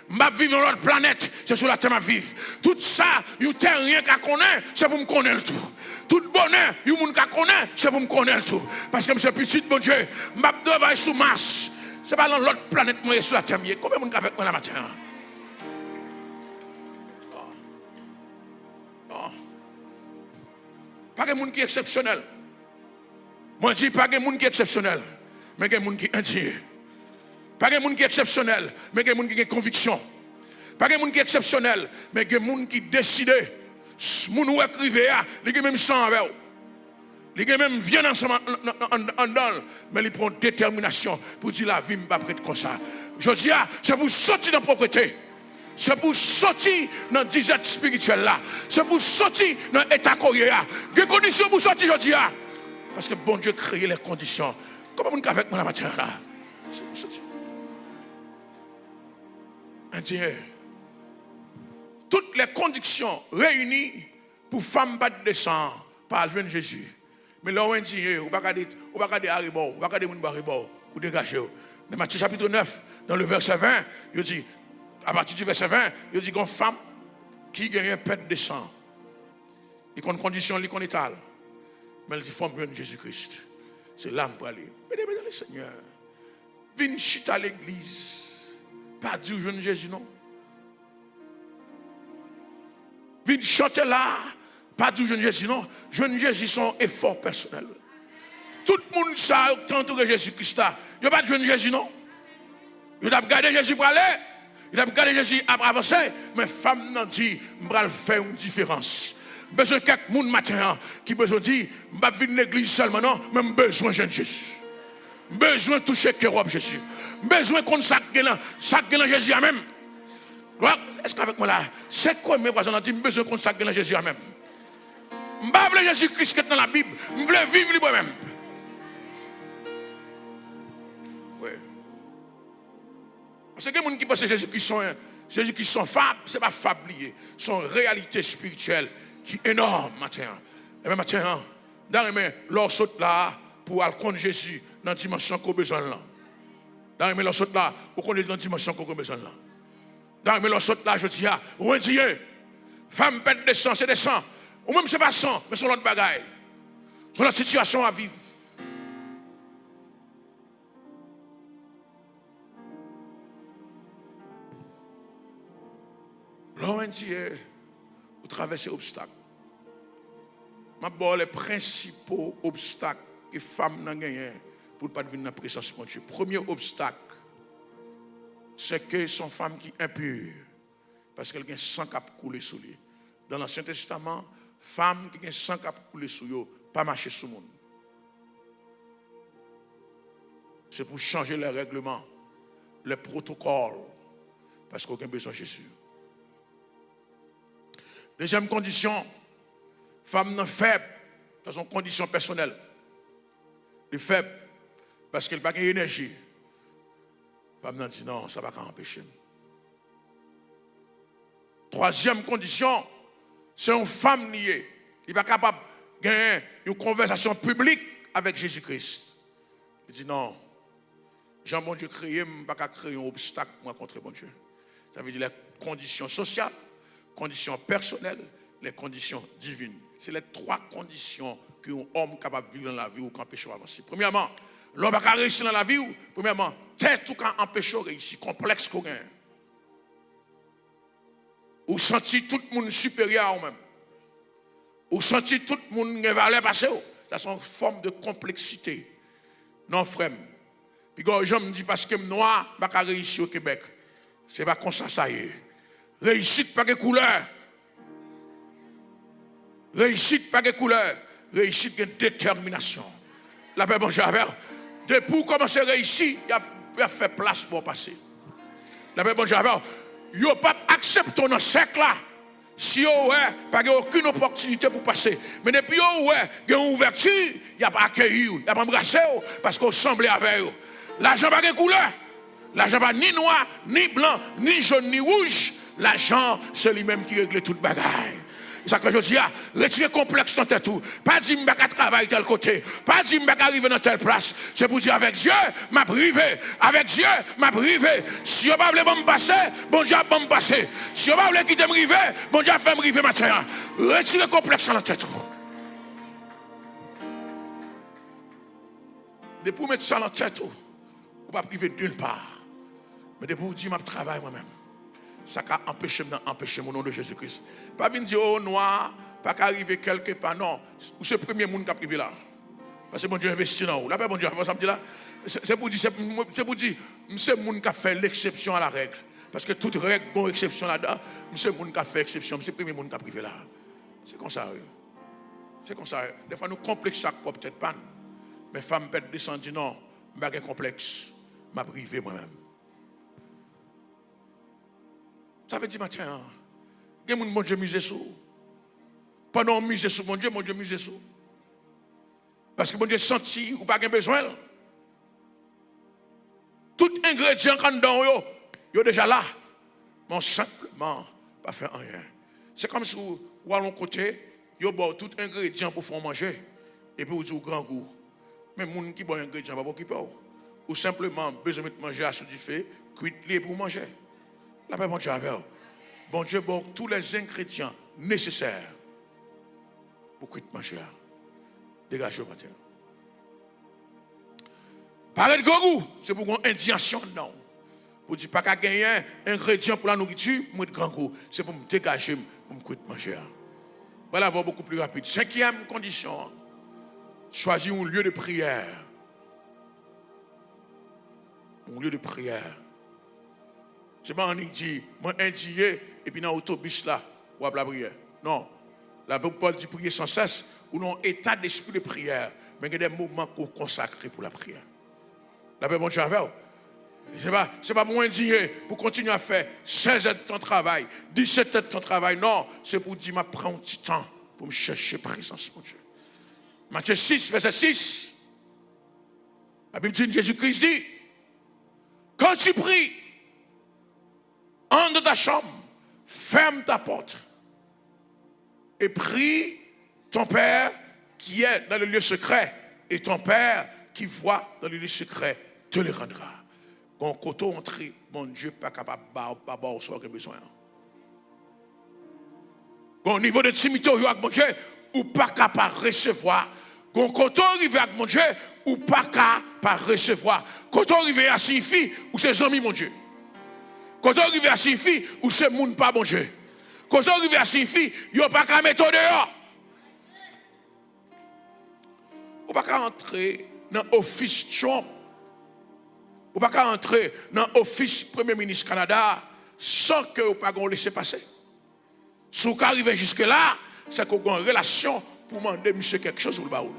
Je vivre dans l'autre planète, c'est sur la terre que je vis. Tout ça, il n'y a rien qu'à connaître, c'est pour me connaître tout. Tout bonheur, il y a rien qu'à connaître, c'est pour me connaître tout. Parce que je suis petit, mon Dieu, je travaille sous Mars. Ce n'est pas dans l'autre planète, moi, sur la terre. Combien de monde avec moi la matin? Non. Pas de monde qui est exceptionnel. Moi, je dis pas de monde qui est exceptionnel, mais de monde qui est indigne. Pas de monde qui est exceptionnel, mais de monde qui a conviction. Pas de monde qui est exceptionnel, mais de monde qui décide. Moun ou écrivé, il y a même sang avec. Il y a même viennent ensemble en dans, mais il prend détermination pour dire la vie ne va pas être comme ça. Je dis, c'est pour sortir dans la pauvreté. C'est pour sortir dans la disette spirituelle là. C'est pour sortir dans l'état coréen. Quelles conditions pour sortir, je dis. Parce que bon Dieu crée les conditions. Comment on avec moi la matin là? C'est pour sortir. Indien. Toutes les conditions réunies pour femme battre descendre par le Jésus. Mais là, on dit, on va regarder Haribo, on va regarder Haribo, ou dégager. Dans Matthieu chapitre 9, dans le verset 20, il dit, à partir du verset 20, il dit qu'une femme qui gagne un pète de sang, il a une condition, il a une état. Mais elle dit, femme de Jésus-Christ. C'est l'âme pour aller. Mesdames et messieurs, Seigneur, viens chiter à l'église. Pas dire jeune Jésus, non. Viens chanter là. Pas dire jeune Jésus, non. Jeune Jésus, son effort personnel. Tout le monde sait entouré Jésus-Christ. Il n'y a pas de jeune Jésus, non. Il a regardé Jésus pour aller. Il a regardé Jésus pour avancer. Mais femme n'a dit, je vais faire une différence. Besoin de quelques monde matin qui besoin de dire, je ne vais pas venir à l'église seulement, non. Mais j'ai besoin de jeune Jésus. Besoin de toucher Kérob Jésus. Besoin qu'on sac dans Jésus même. Est-ce qu'avec moi là, c'est quoi mes voisins ont dit besoin qu'on sac dans Jésus même. Je ne veux Jésus-Christ qui est dans la Bible. Je veux vivre librement. Oui. Parce que les gens qui pensent que Jésus-Christ sont fables, ce n'est pas fable lié. Son réalité spirituelle qui est énorme maintenant. Et même maintenant, dans l'or saute là pour aller contre Jésus dans la dimension qu'on a besoin là. Dans l'or saute là pour qu'on est dans la dimension qu'on a besoin là. Dans l'or saute là, je dis, où est Dieu? Femme pète des sangs, c'est des sangs. Ou même c'est pas sang, mais c'est l'autre bagaille. C'est la situation à vivre. moi, vous traversez obstacles. Les principaux obstacles que les femmes n'ont gagné pour ne pas devenir dans la présence de Dieu. Premier obstacle, c'est que son femme qui est impure, parce qu'elle a un sang qui a coulé sous lui. Dans l'Ancien Testament, femme qui a un sang qui a coulé sous lui, pas marcher sous le monde. C'est pour changer les règlements, les protocoles, parce qu'on a besoin de Jésus. Deuxième condition, femme non faible dans son condition personnelle. Elle est faible parce qu'elle n'a pas d'énergie. Femme non dit non, ça ne va pas empêcher. Troisième condition, c'est une femme liée. Elle n'est pas capable de gagner une conversation publique avec Jésus-Christ. Elle dit non, Jean bon Dieu créé, je ne peux pas créer un obstacle pour rencontrer bon Dieu. Ça veut dire les conditions sociales, conditions personnelles, les conditions divines. C'est les trois conditions qu'un homme est capable de vivre dans la vie ou qui empêche d'avancer. Premièrement, l'homme n'a pas réussi dans la vie. Premièrement, tête ou qui empêche de réussir, complexe qu'on a. Ou sentir tout le monde supérieur à vous-même. Ou sentir tout le monde qui va passer. Ça c'est une forme de complexité. Non, frère. Puis quand je me dis parce que je suis noir, je ne peux pas réussir au Québec. Ce n'est pas comme ça y est. Réussite pas de couleur. Réussite pas de couleur. Réussite de détermination. La paix, bonjour. Depuis commencer à réussir, il a fait place pour passer. La paix, bonjour. Il n'y a pas accepté dans ce cercle là. Si vous n'avez pas aucune opportunité pour passer. Mais depuis que vous avez une ouverture, il n'y a pas accueilli, il n'y a pas embrassé parce que vous semblez avec vous. L'argent n'a pas de couleur. L'argent n'est pas ni noir, ni blanc, ni jaune, ni rouge. L'argent, c'est lui-même qui règle toute bagaille. Ça fait que je dis, retirer complexe dans tête tout. Pas dire que je travaille tel côté. Pas dire que je arriver dans telle place. C'est pour dire avec Dieu, m'a privé. Avec Dieu, m'a privé. Si vous ne voulez pas me passer, bon Dieu va me passer. Si vous ne voulez quitter me river, bon Dieu fait me river matin. Retirer complexe dans la tête. Depuis vous mettre ça dans la tête, vous ne pouvez pas priver d'une part. Mais depuis vous dire, je travaille moi-même. Ça a empêché mon nom de Jésus-Christ. Pas venir dire, oh noir, pas qu'arriver quelque part. Non, c'est le premier monde qui a privé là. Parce que mon Dieu investit dans vous. Là, mon Dieu, ça me dit là. C'est pour dire, c'est le monde qui a fait l'exception à la règle. Parce que toute règle, bonne exception là-dedans, c'est le monde qui a fait exception. C'est le premier monde qui a privé là. C'est comme ça. C'est comme ça. Des fois, nous complexons ça pour peut-être pas. Mais femmes peuvent descendre, dire non, je n'ai pas de complexe. Je m'ai privé moi-même. Ça veut dire, tiens, il y a mon Dieu misé sur. Pendant qu'on mise sur mon Dieu mise sur. Parce que mon Dieu senti ou pas besoin. Tout ingrédient quand dans yo déjà là. Mais simplement pas faire rien. C'est comme si vous à l'autre côté, yo boit tout ingrédient pour faire manger et puis vous dites grand goût. Mais les gens qui boit ingrédient pas pour occuper ou simplement besoin de manger à sous du feu, cuit pour manger. La paix, bon Dieu, bon Dieu, bon, tous les ingrédients nécessaires pour que tu manges. Dégagez au matin. Parler de goût, c'est pour une indignation, non. Pour dire pas qu'à gagner un ingrédient pour la nourriture, moi de grand goût, c'est pour me dégager, pour me quitter manger. Voilà, va beaucoup plus rapide. Cinquième condition, choisir un lieu de prière. Un lieu de prière. C'est pas un dit, moi indigné, et puis dans l'autobus là, ou à la prière. Non. La Bible Paul dit prier sans cesse, ou non, état d'esprit de prière, mais il y a des moments qu'on consacre pour la prière. La Bible, bon Dieu, c'est pas moi indigné pour continuer à faire 16 heures de ton travail, 17 heures de ton travail. Non, c'est pour dire, je prends un petit temps pour me chercher présence, mon Dieu. Matthieu 6, verset 6. La Bible dit, Jésus-Christ dit, quand tu pries, entre dans ta chambre, ferme ta porte et prie ton Père qui est dans le lieu secret et ton Père qui voit dans le lieu secret te le rendra. Quand on entre, mon Dieu pas capable de pas ce qu'il a besoin. Au niveau de timidité avec mon Dieu, ou pas capable de recevoir. Quand on arrive avec mon Dieu, ou pas capable de recevoir. Quand on arrive à signifie ou ses amis mon Dieu. Quand on arrive à signifie ou c'est monde pas bon Dieu. Quand ça arrive à signifie, il n'y a pas qu'à mettre dehors. Ou pas qu'à entrer dans l'office Trump. Ou pas qu'à entrer dans l'office Premier ministre Canada sans que vous ne laissez passer. Si vous arrivez jusque-là, c'est qu'on a une relation pour demander monsieur quelque chose ou le baoul.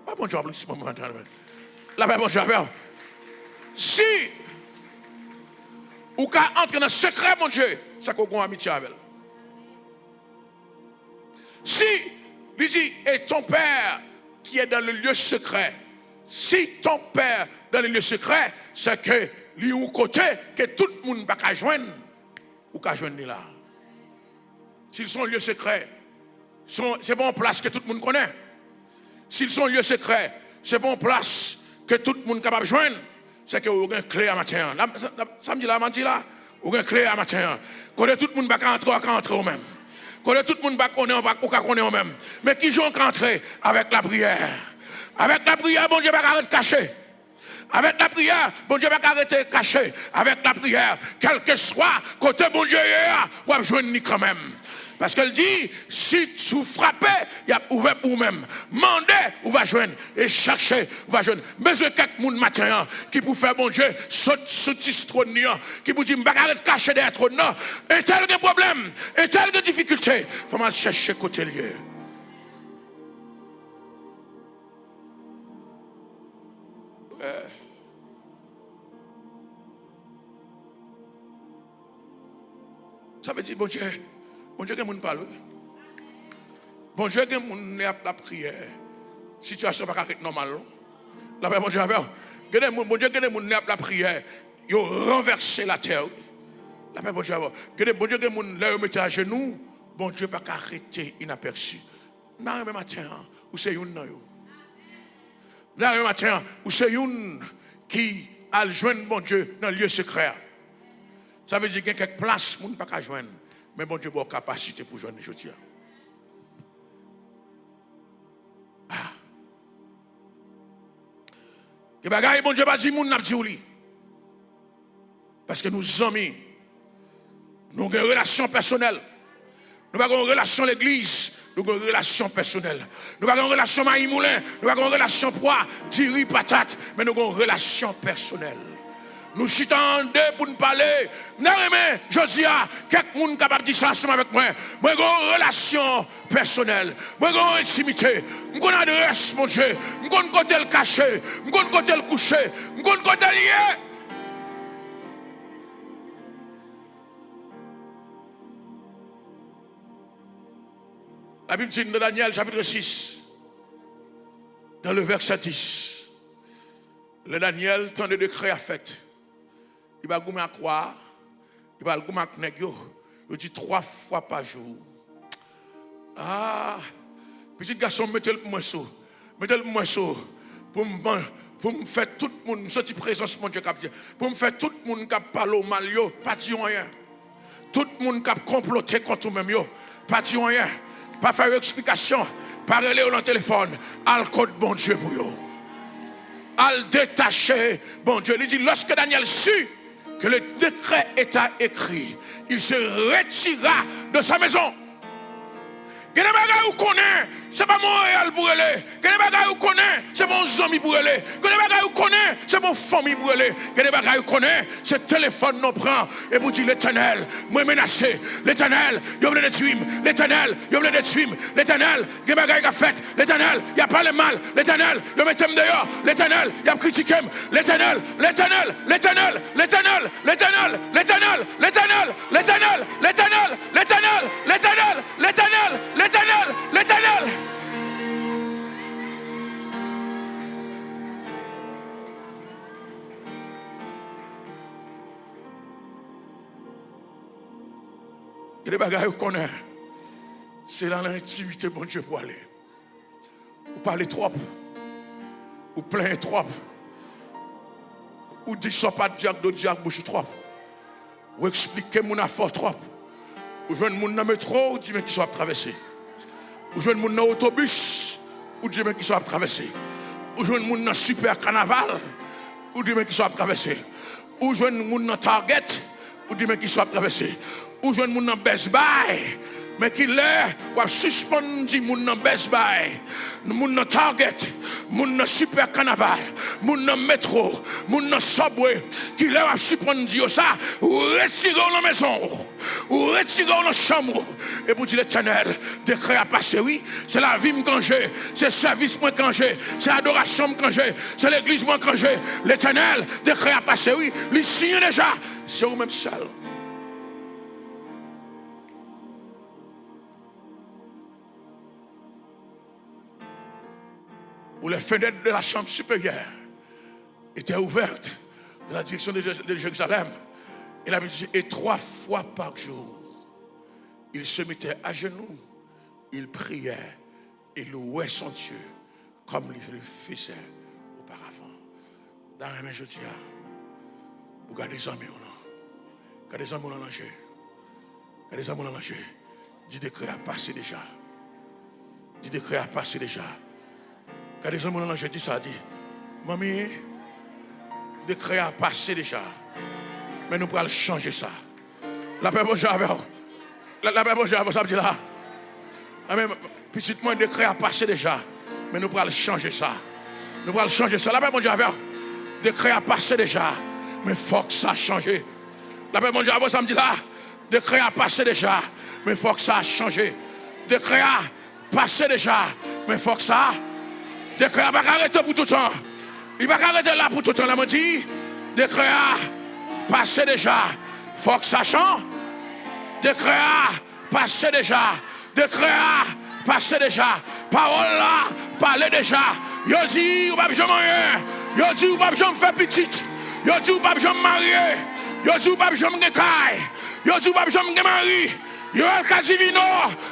Pas bon job, c'est pas bon. Là, pas bon job. Si vous entrez dans le secret, mon Dieu, c'est qu'on a une amitié avec elle. Si, il dit, et ton père qui est dans le lieu secret, si ton père dans le lieu secret, c'est que lui ou côté que tout le monde ne peut pas joindre, ou pas joindre là. S'ils sont lieu secret, c'est bon place que tout le monde connaît. S'ils sont lieu secret, c'est bon place que tout le monde est capable de joindre. C'est que vous avez une clé à matin. Samedi là, mardi là, vous avez une clé à matin. Quand tout le monde va entrer au même. Quand tout le monde va connaître au même. Mais qui joue entrer avec la prière? Avec la prière, bon Dieu va arrêter de cacher. Avec la prière, bon Dieu va arrêter de cacher. Avec la prière, quel que soit côté bon Dieu, vous avez joindre quand même. Parce qu'elle dit, si tu frappes, il y a ouvert pour vous-même. Mandez, vous va joindre. Et cherchez, vous va joindre. Mais il y a quelqu'un matin qui peut faire bon Dieu, sortir ce trône, qui peut dire, je ne vais pas arrêter de cacher derrière le trône. Et tel que problème, et tel que difficulté, il faut chercher côté lieu. Ça veut dire, bon Dieu, que moun parle. Bon Dieu, que moun la prière. Situation pas normale. La paix, bon Dieu, bon Dieu, que moun la prière. Il a renversé la terre. La paix, bon Dieu, bon Dieu, que moun la remettre à genoux. Bon Dieu, pas arrêter inaperçu. Dans le matin, où c'est une nan yo. Dans le matin, où c'est une qui a joindre bon Dieu dans le lieu secret. Ça veut dire qu'il y a quelques places, moun pas qu'à joindre. Mais bon Dieu a une capacité pour joindre aujourd'hui. Ah. Et bagaille, bon Dieu pas dit moun n'a dit ou li. Parce que nous sommes nous avons une relation personnelle. Nous avons une relation à l'église. Nous avons une relation personnelle. Nous avons une relation Maï Moulin. Nous avons une relation poids, diri, patate. Mais nous avons une relation personnelle. Nous chitons deux pour nous parler. Non, mais Josia, quelqu'un est capable de dire ça ensemble avec moi. Moi, j'ai une relation personnelle. Moi, j'ai une intimité. J'ai une adresse, mon Dieu. J'ai un côté le caché. J'ai un côté le couché. J'ai un côté lié. La Bible dit dans Daniel chapitre 6, dans le verset 10, le Daniel, tant de décrets à fait. Il va goumer à croire, il va goumer à knegyo, il dit 3 fois par jour. Ah, petit garçon, mettez le moisseau pour me faire tout le monde, sortir présence, mon Dieu, pour me faire tout le monde qui parle au mal, pas dire rien. Tout le monde qui comploté contre vous-même, pas dire rien. Pas faire explication, pas relayer au téléphone, al code bon Dieu pour vous. Al détacher bon Dieu. Il dit, lorsque Daniel sut que le décret était écrit, il se retira de sa maison. Il y a des bagages où connaît, c'est pas Montréal pour aller. Il y a des bagages où connaît, c'est mon ami pour aller. Il y a des bagages où connaît, c'est mon famille pour aller. Il y a des bagages où connaît, c'est téléphone nous prend et vous dit l'Éternel, moi menacé, l'Éternel, il veut le tuer, l'Éternel, il veut le tuer, l'Éternel, il y a des bagages à fait, l'Éternel, il n'y a pas le mal, l'Éternel, il met dehors, l'Éternel, il a critiqué, l'Éternel, l'Éternel, l'Éternel, l'Éternel, l'Éternel, l'Éternel, l'Éternel, l'Éternel, l'Éternel, l'Éternel, l'Éternel, l'Éternel, l'Éternel, l'Éternel. Il y a des bagages qu'on connaît. C'est dans l'intimité, bon Dieu, pour aller. Ou parler trop. Ou plein trop. Ou dire ça pas diable de diable bouche trop. Ou expliquer mon affaire trop. Ou jeune moun dans métro, ou dire mais qui soit traversé. Ou jeune moun dans autobus, ou dire mais qui soit traversé. Ou jeune moun dans super carnaval, ou dire mais qui soit traversé. Ou jeune moun dans Target, Ou dit mais qui soit traversé. Ou jeune moun nan Best Buy. Mais qui l'est, ou a suspendu moun nan Best Buy, moun nan Target, moun nan Super Carnaval, moun nan Metro, moun nan Subway, qui l'est, ou a suspendu ça, ou retiré dans la maison, ou retiré dans la chambre, et pour dire l'Éternel, décret à passer, oui, c'est la vie que j'ai, c'est le service que j'ai, c'est l'adoration que j'ai, c'est l'église que j'ai, l'Éternel, décret à passer, oui, il signe déjà, c'est vous-même seul. Où les fenêtres de la chambre supérieure étaient ouvertes dans la direction de Jérusalem. Et la Bible dit, et 3 fois par jour, il se mettait à genoux, il priait et louait son Dieu comme il le faisait auparavant. Dans la main, je dis, vous gardez les amis, gardez les amis en danger. Gardez les amis en danger. Dis décret à passer déjà. Dis décret à passer déjà. Quand les hommes j'ai dit ça, dit, mamie, décret a passé déjà. Mais nous pourrons changer ça. La paix bonjour avec vous. La paix bonjour avec vous, ça me dit là. Petit moins décret a passé déjà. Mais nous pourrons changer ça. Nous pourrons changer ça. La paix bonjour avec vous. Décret a passé déjà. Mais il faut que ça change. La paix bonjour avec vous, ça me dit là. Décret a passé déjà. Mais il faut que ça change. Décret a passé déjà. Mais il faut que ça. Décret n'a pas arrêté pour tout le temps. Il va arrêter là pour tout le temps. Il m'a dit, décret a passé déjà. Il faut que ça change. Décret a passé déjà. Décret a passé déjà. Parole là, parlez déjà. Yo dit, ou pas besoin de rien. Yo dit, ou pas besoin de faire petite. Yo dit, ou pas besoin de marier. Yo dit, ou pas besoin de caille. Yo dit, ou pas besoin de marier. Yo al ka divino,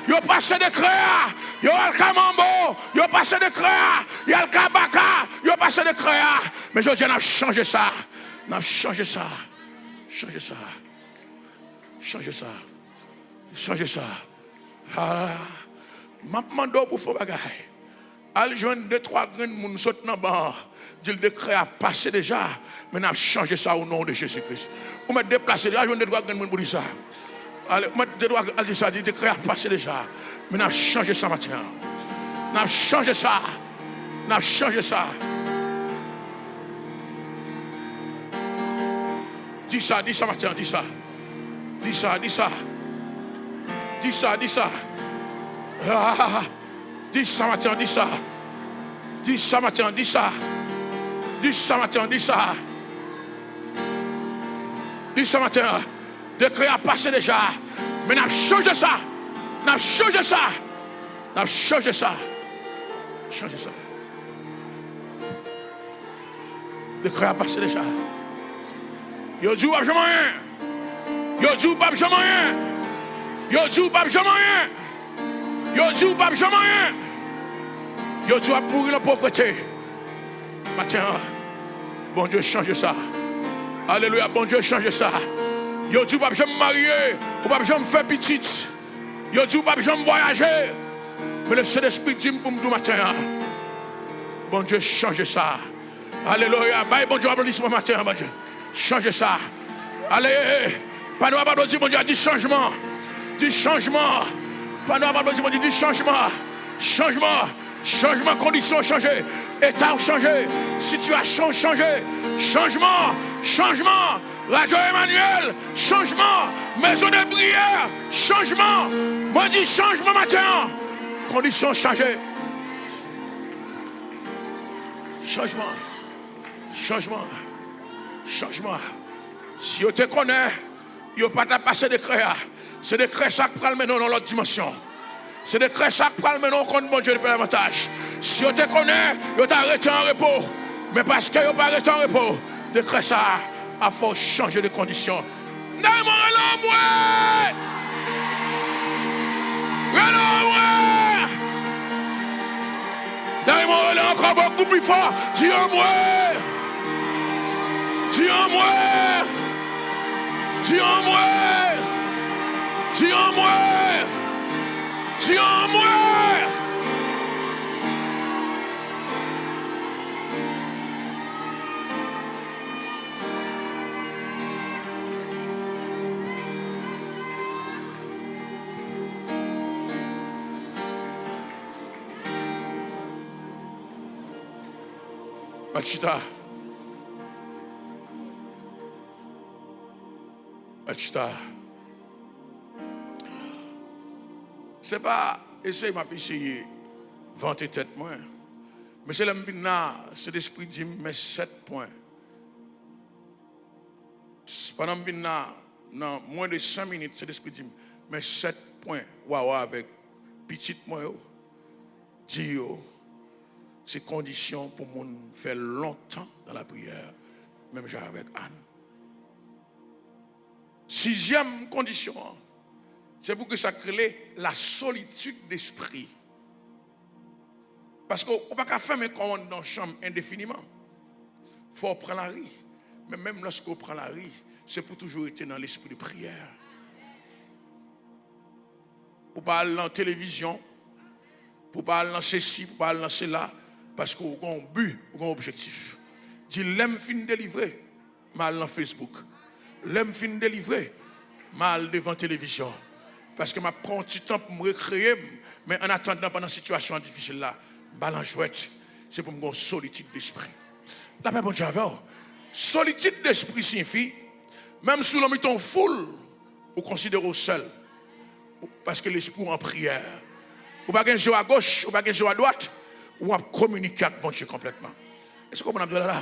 yo passé de créa, yo al ka mambo, yo passé de créa, yo al ka baka, yo passé de créa. Mais je dis, on a changé ça. On a changé ça. Changé ça. Changé ça. Changé ça. Ah, m'a demandé pour faire bagay. Al joindre 2-3 graines moun saute dans bas. Dit le décret a passé déjà, mais on a changé ça au nom de Jésus-Christ. On m'a déplacé déjà, joindre 2-3 graines moun pour dire ça. Allez, moi, je dois dire ça, le décret a passé déjà. Mais on a changé ça maintenant. On a changé ça. On a changé ça. Dis ça maintenant, dis ça. Dis ça. Dis ça maintenant, dis ça. Dis ça maintenant, dis ça. Dis ça maintenant, dis ça. Dis ça maintenant. Décret a passé déjà. Mais on a changé ça. On a changé ça. On a changé ça. Changé ça. Décret a passé déjà. Yo dit pas jamais rien. Yo dit pas jamais rien. Yo dit pas jamais rien. Yo dit pas jamais rien. Yo dit va mourir dans la pauvreté. Matin, bon Dieu change ça. Alléluia, bon Dieu change ça. Yo dit pas jamais marier, ou pas jamais faire petite. Yo dit pas jamais voyager. Mais le Saint-Esprit dit pour nous matin. Bon Dieu change ça. Alléluia. Bye bon Dieu applaudissement matin bon Dieu. Change ça. Allez. Pas nous applaudir bon Dieu dit changement. Dit changement. Pas nous applaudir bon Dieu dit changement. Changement. Changement, conditions changées, état changé, situation changée, changement, changement, Radio Emmanuel, changement, maison de prière, changement, moi dis changement matin, conditions changées, changement, changement, changement. Si vous te connaissez, vous n'avez pas passé de créa, c'est des créas qui prennent maintenant dans l'autre dimension. C'est des crèches qui prennent maintenant contre mon Dieu de l'avantage. Si vous te connaissez, vous êtes arrêté en repos. Mais parce que vous n'êtes pas arrêté en repos, des crèches à faut changer de conditions. Donne-moi encore beaucoup plus fort. Dis-moi. Dis-moi. Dis-moi. Dis-moi. Dis en moi. Machita. Machita. C'est pas essayer ma essayer vanter tête moi. Mais c'est c'est l'esprit dit mais 7 points. Pendant que dans moins de 5 minutes, c'est l'esprit dit mais 7 points. Waouh avec petite moi dit c'est condition pour mon faire longtemps dans la prière, même avec Anne. 6e condition, c'est pour que ça crée la solitude d'esprit. Parce qu'on ne peut pas faire mes commandes dans la chambre indéfiniment. Il faut prendre la rue. Mais même lorsqu'on prend la rue, c'est pour toujours être dans l'esprit de prière. Pour ne pas aller dans la télévision, pour ne pas aller dans ceci, pour ne pas aller dans cela, parce qu'on a un but, on a un objectif. Dis, l'aime fin délivré, mal dans Facebook. L'aime fin délivré, mal devant la télévision. Parce que je prends un petit temps pour me recréer, mais en attendant, pendant cette situation difficile là, balanchouette, c'est pour me avoir une solitude d'esprit. La paix, bon Dieu, solitude d'esprit signifie, même sous l'homme est foule, ou considère seul, parce que l'esprit est en prière. Ou pas un jeu à gauche, ou pas un jeu à droite, ou à communiquer avec bon Dieu complètement. Est-ce que vous comprenez là?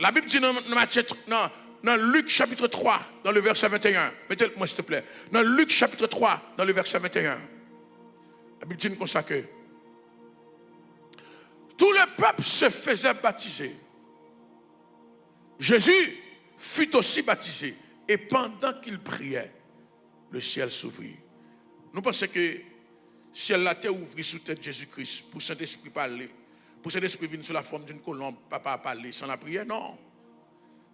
La Bible dit dans Luc chapitre 3, dans le verset 21, mettez-le-moi s'il te plaît, dans Luc chapitre 3, dans le verset 21, la Bible dit comme ça que tout le peuple se faisait baptiser. Jésus fut aussi baptisé. Et pendant qu'il priait, le ciel s'ouvrit. Nous pensons que le ciel la terre ouvrit sous tête de Jésus-Christ pour Saint-Esprit parler. Pour Saint-Esprit venir sous la forme d'une colombe, papa parler sans la prière. Non.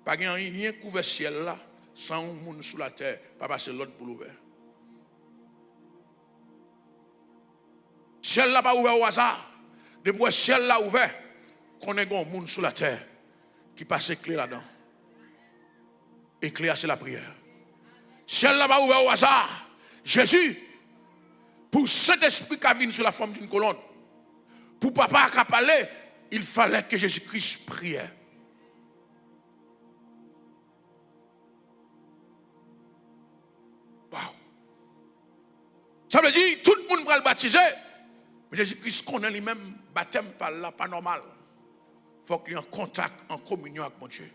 Pas rien couvert ciel là, sans un monde sous la terre, papa c'est l'autre pour l'ouvrir. Ciel là pas ouvert au hasard. Depuis le ciel là ouvert, qu'on ait un monde sous la terre qui passe clé là-dedans. Et clé c'est la prière. Ciel là pas ouvert au hasard. Jésus, pour Saint-Esprit qui vient sous la forme d'une colonne, pour papa qui parler, il fallait que Jésus-Christ priait. Wow. Ça veut dire tout le monde va le baptiser. Mais Jésus-Christ connaît lui-même baptême par là, pas normal. Il faut qu'il y ait en contact, en communion avec mon Dieu.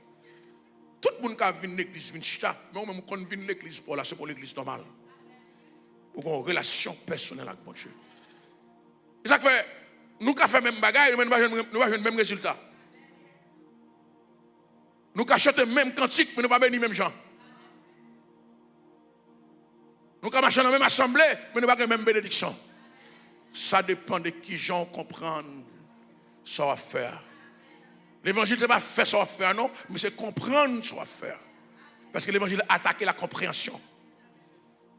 Tout le monde qui vient à l'église vient chita, mais même quand on vient à l'église pour là, c'est pour l'église normale. Pour avoir une relation personnelle avec mon Dieu. C'est ça que fait, nous qui faisons même bagaille, nous n'avons pas le même résultat. Nous qui chantons le même cantique, mais nous n'avons pas les mêmes gens. Nous qui marchons dans la même assemblée, mais nous n'avons pas la même bénédiction. Ça dépend de qui gens comprennent ce qu'on va faire. L'évangile n'est pas faire ce qu'on va faire, non, mais c'est comprendre ce qu'on va faire. Parce que l'évangile attaque la compréhension.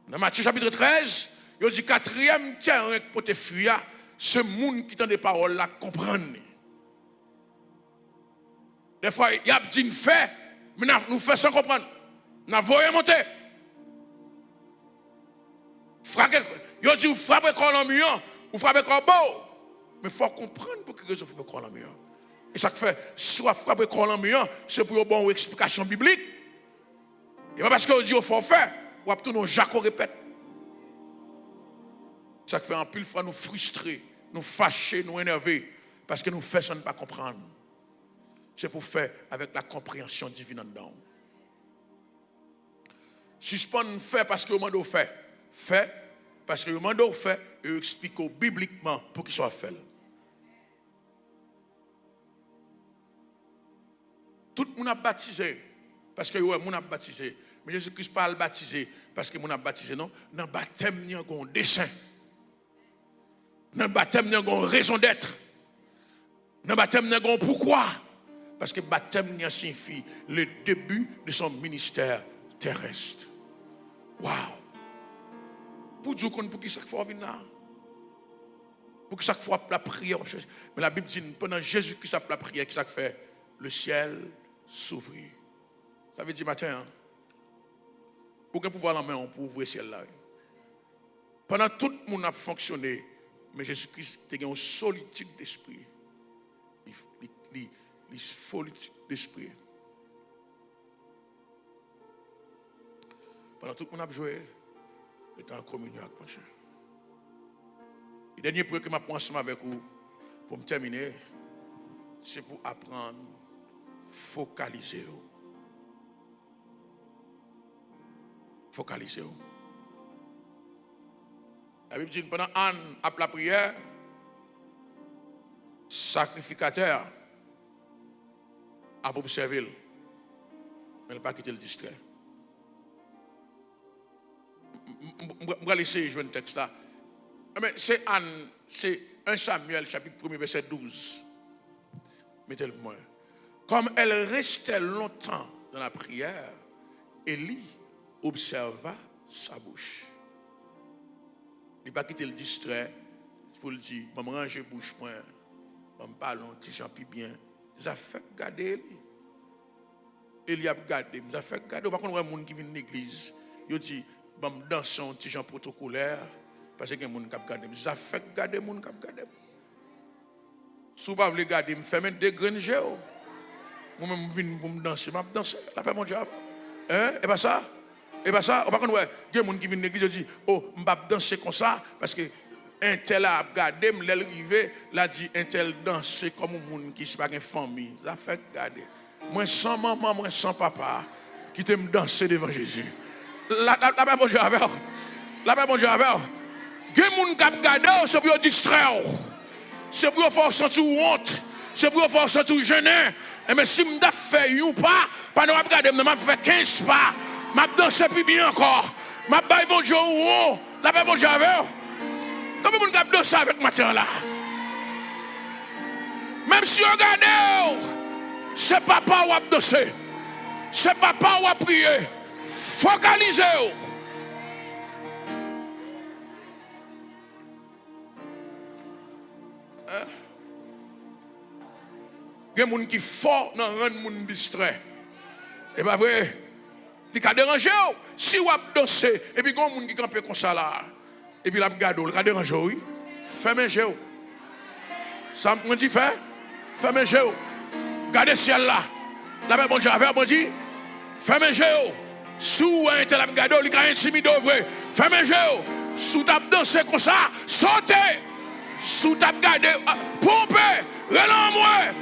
Dans Matthieu chapitre 13, il dit 4e terrain pour te fuir, ce monde qui tend des paroles là comprendre. Des fois, il y a dit fait, mais nous faisons sans comprendre. Nous voyons monter. Il dit frappez comme un million. Vous frappez comme beau. Mais il faut comprendre pour que vous frappez comme un million. Et ça fait, soit frapper comme un million, c'est pour une bonne explication biblique. Et pas parce que vous dites qu'il faut faire, ou à tout nous Jacques répète. Ça fait un pile fois nous frustrer, nous fâcher, nous énerver, parce que nous faisons ne pas comprendre. C'est pour faire avec la compréhension divine en dedans. Suspendre faire parce que vous demandez faire. Fait parce que vous demandez faire et vous expliquez bibliquement pour qu'il soit fait. Tout le monde a baptisé parce que ouais, monde a baptisé. Mais Jésus-Christ pas le baptisé parce que monde a baptisé non. Dans le baptême il y a un dessein. Dans le baptême il y a une raison d'être. Dans le baptême il y a un pourquoi. Parce que le baptême signifie le début de son ministère terrestre. Wow. Pour Dieu pour qui chaque fois vient là. Pour que chaque fois la prière. Mais la Bible dit pendant Jésus-Christ a la prière qui ça fait le ciel s'ouvrit. Ça veut dire matin, hein? Pour qu'on pouvoir la main pour ouvrir le ciel là. Pendant tout le monde a fonctionné, mais Jésus-Christ a une solitude d'esprit. Il les folie d'esprit. Pendant tout le monde a joué, j'étais en communion avec mon cher. Le dernier point que je prends ensemble avec vous, pour me terminer, c'est pour apprendre à focaliser. Focaliser. La Bible dit pendant Anne a la prière, sacrificateur a observé, mais il n'a pas quitté le distrait. Je vais laisser jouer un texte là. Mais c'est Anne, c'est 1 Samuel, chapitre 1, verset 12. Mettez-le moi. Comme elle restait longtemps dans la prière, Élie observa sa bouche. Il n'a pas quitté le distrait pour le dire, je vais ranger la bouche, je vais parler un petit gens plus bien. Ça fait garder Élie. Élie a gardé, ça fait garder. Par contre, il y a des gens qui viennent de l'église, ils disent, je vais danser un petit gens protocolaire, parce qu'il y a des gens qui ont gardé. Ça fait garder les gens qui ont gardé. Si vous ne voulez pas garder, je fais des graines. Moi-même, je viens pour me danser, je vais danser. La paix, mon Dieu. Hein? Et pas ça? Et pas ça? Par contre, il y a des gens qui viennent de l'église et disent, oh, je vais danser comme ça, parce que un tel a gardé, je l'ai arrivé, il dit, un tel danser comme un monde qui n'est pas une famille. Ça fait garder. Moi, sans maman, moi, sans papa, qui t'aime danser devant Jésus. La paix, mon Dieu, avec. La paix, mon Dieu, avec. Il y a des gens qui ont gardé, c'est pour distraire. C'est pour faire sentir honte. C'est pour faire sentir gêné. Mais si je ne fais pas, pendant que je regarde, je fais 15 pas. Je danse plus bien encore. Je baille mon Dieu ou haut. La paix, mon Dieu, avec. Comment vous avez dansé avec matin là? Même si vous regardez, c'est papa ou a dansé. C'est papa ou a prié. Focalisez-vous. Il y a des gens qui sont forts dans le rendre les gens distrait. Et pas vrai? Il a dérangé. Si vous avez dansé, et puis il y a des gens qui campent comme ça là, et puis il a regardé, il a dérangé, oui. Fermez les yeux. Ça me dit, fermez les yeux. Regardez le ciel là. La paix, bon Dieu, avec, bon Dieu. Fermez les yeux. Si vous avez regardé, il a intimidé, vrai. Fermez les yeux. Si vous avez dansé comme ça, sautez. Si vous avez regardé, pompez, relance-moi.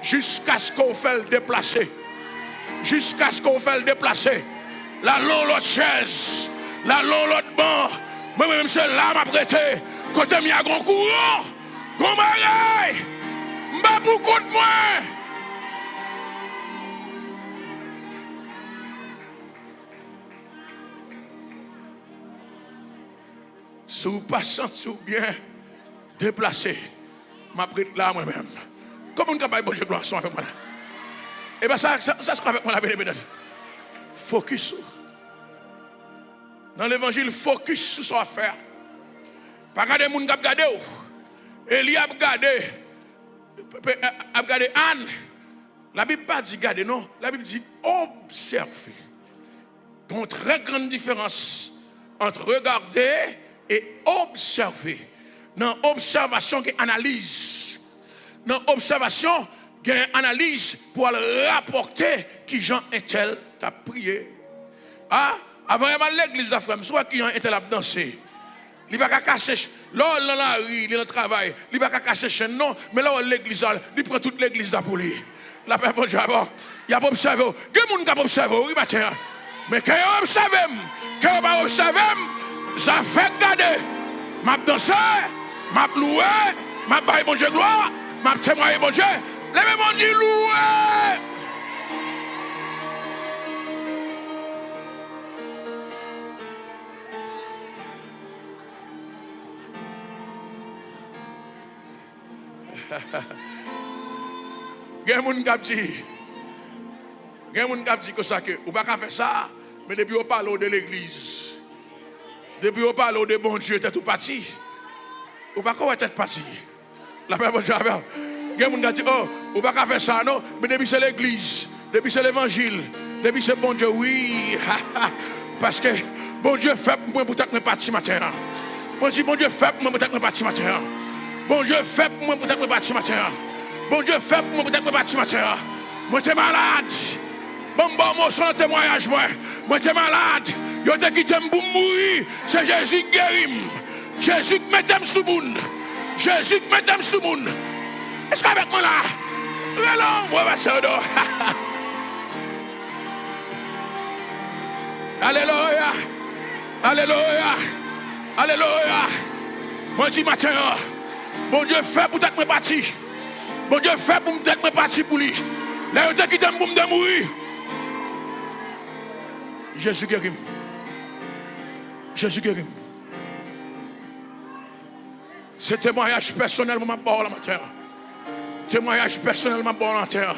Jusqu'à ce qu'on fait le déplacer. Jusqu'à ce qu'on fait le déplacer. La long l'autre chaise. La long l'autre banc. Moi-même, c'est là m'a prêté. Quand il y a un grand courant. Grand mariage. M'a beaucoup de moi. Si vous passez bien déplacé. Ma prête là moi-même. Comment on peut pas bon Dieu gloire avec moi là? Et bien ça se passe avec moi la bénédiction. Focus. Dans l'évangile, focus sur son affaire. Pas regarder les gens qui ont regardé. Élie a regardé Anne. La Bible pas dit garder, non. La Bible dit observer. Il y a une très grande différence entre regarder et observer. Dans l'observation, il y a une analyse. Dans l'observation, il y a une analyse pour rapporter qui Jean est-elle t'a prié. Ah, avant l'église de la femme, soit qui Jean est-elle a dansé. Il ne va pas casser. Là, dans la rue, il est dans le travail. Il ne va pas casser chaîne, non. Mais là, l'église, il prend toute l'église pour lui. La paix, bon Dieu, il y a pas observé. Il y a des gens qui ont observé, oui, mais quand ils observent, quand ils pas observé, ça fait garder. M'a dansé. M'a loué, m'a baillé mon Dieu gloire, m'a témoigné mon Dieu, lève mon Dieu loué. Il y a des gens qui disent que vous ne pouvez pas faire ça, mais depuis vous parlez de l'église, depuis vous parlez de bon Dieu, t'es tout parti. Ou pas quoi être parti. La paix, bon Dieu, avec. Il y a des gens qui disent, oh, ou pas faire ça, non, mais depuis c'est l'église, depuis c'est l'évangile, depuis c'est bon Dieu, oui. Parce que bon Dieu fait pour moi pour être parti matin. Bon Dieu fait pour moi pour être parti matin. Bon Dieu, fais pour moi peut-être me battre matin. Bon Dieu, fais pour moi peut-être me battre matin. Moi, t'es malade. Bon, moi, son témoignage, moi, t'es malade. Yo te quitté pour mourir. C'est Jésus qui guérit. Jésus qui met sous monde. Jésus qui met sous monde. Est-ce qu'avec moi là? Relons, moi, ma soeur. Alléluia. Alléluia. Alléluia. Moi, dis matin, bon Dieu, fait pour être parti. Bon Dieu, fait pour être parti pour lui. Là, yo te quitté pour me mourir. Jésus guérit. Jésus guérit. C'est témoignage personnellement ma parole en terre. Témoignage personnellement bon en terre.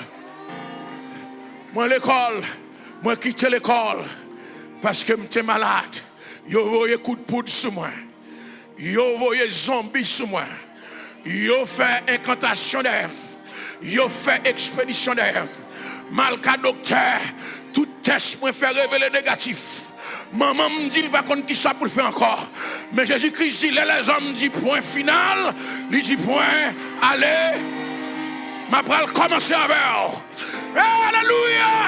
Moi l'école, moi quitter l'école parce que j'étais malade. Yo voyé coup de poudre sur moi. Yo voyé zombie sur moi. Yo fait incantation derrière. Yo fait expédition derrière. Malgré docteur, tout test moi fait révéler négatif. Maman me dit pas contre qui ça pour le faire encore. Mais Jésus-Christ dit les hommes dit point final, il dit point allez. Ma pral commencer avec. Alléluia.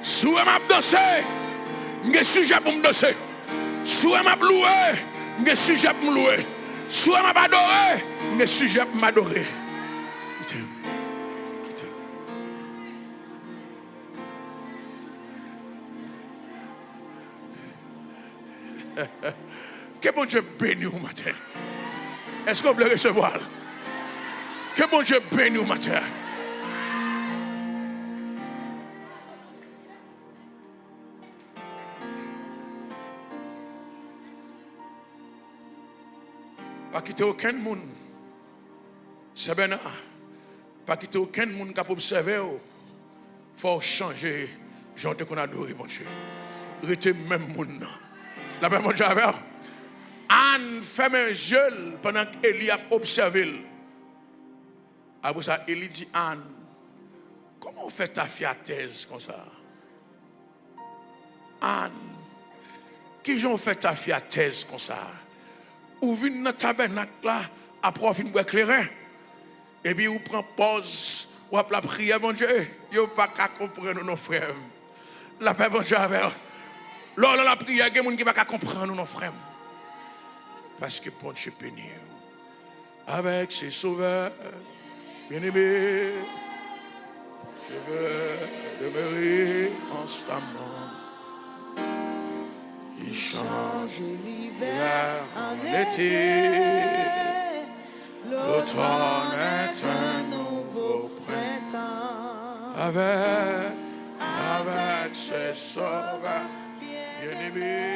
Si je m'a dansé, je sujet pour me danser. Si je m'a loué, je sujet pour me louer. Si je m'a adoré, je sujet pour m'adorer. Que bon Dieu bénisse au matin. Est-ce que vous voulez recevoir? Que bon Dieu bénisse au matin. Pas quitter aucun monde. C'est bien. Pas quitter aucun monde qui a observé. Il faut changer. J'en ai qu'on adore, mon Dieu. Restez même monde. La paix, mon Dieu, avec. Anne ferme un yeux pendant qu'Élie a observé. Après ça, Élie dit Anne, comment on fait ta fille à thèse comme ça? Anne, qui ont fait ta fille à thèse comme ça? Ou vient dans le tabernacle là, après on finit éclairer. Et puis on prend pause, ou après la prière, mon Dieu, il n'y a pas qu'à comprendre nos frères. La paix, mon Dieu, avec. Lors de la prière, il y a des gens qui ne peuvent pas comprendre nos frères. Parce que bon Dieu béni. Avec ses sauveurs, bien-aimés, je veux demeurer constamment. Il change l'hiver en été. L'automne est un nouveau printemps. Avec ses sauveurs, bien-aimés.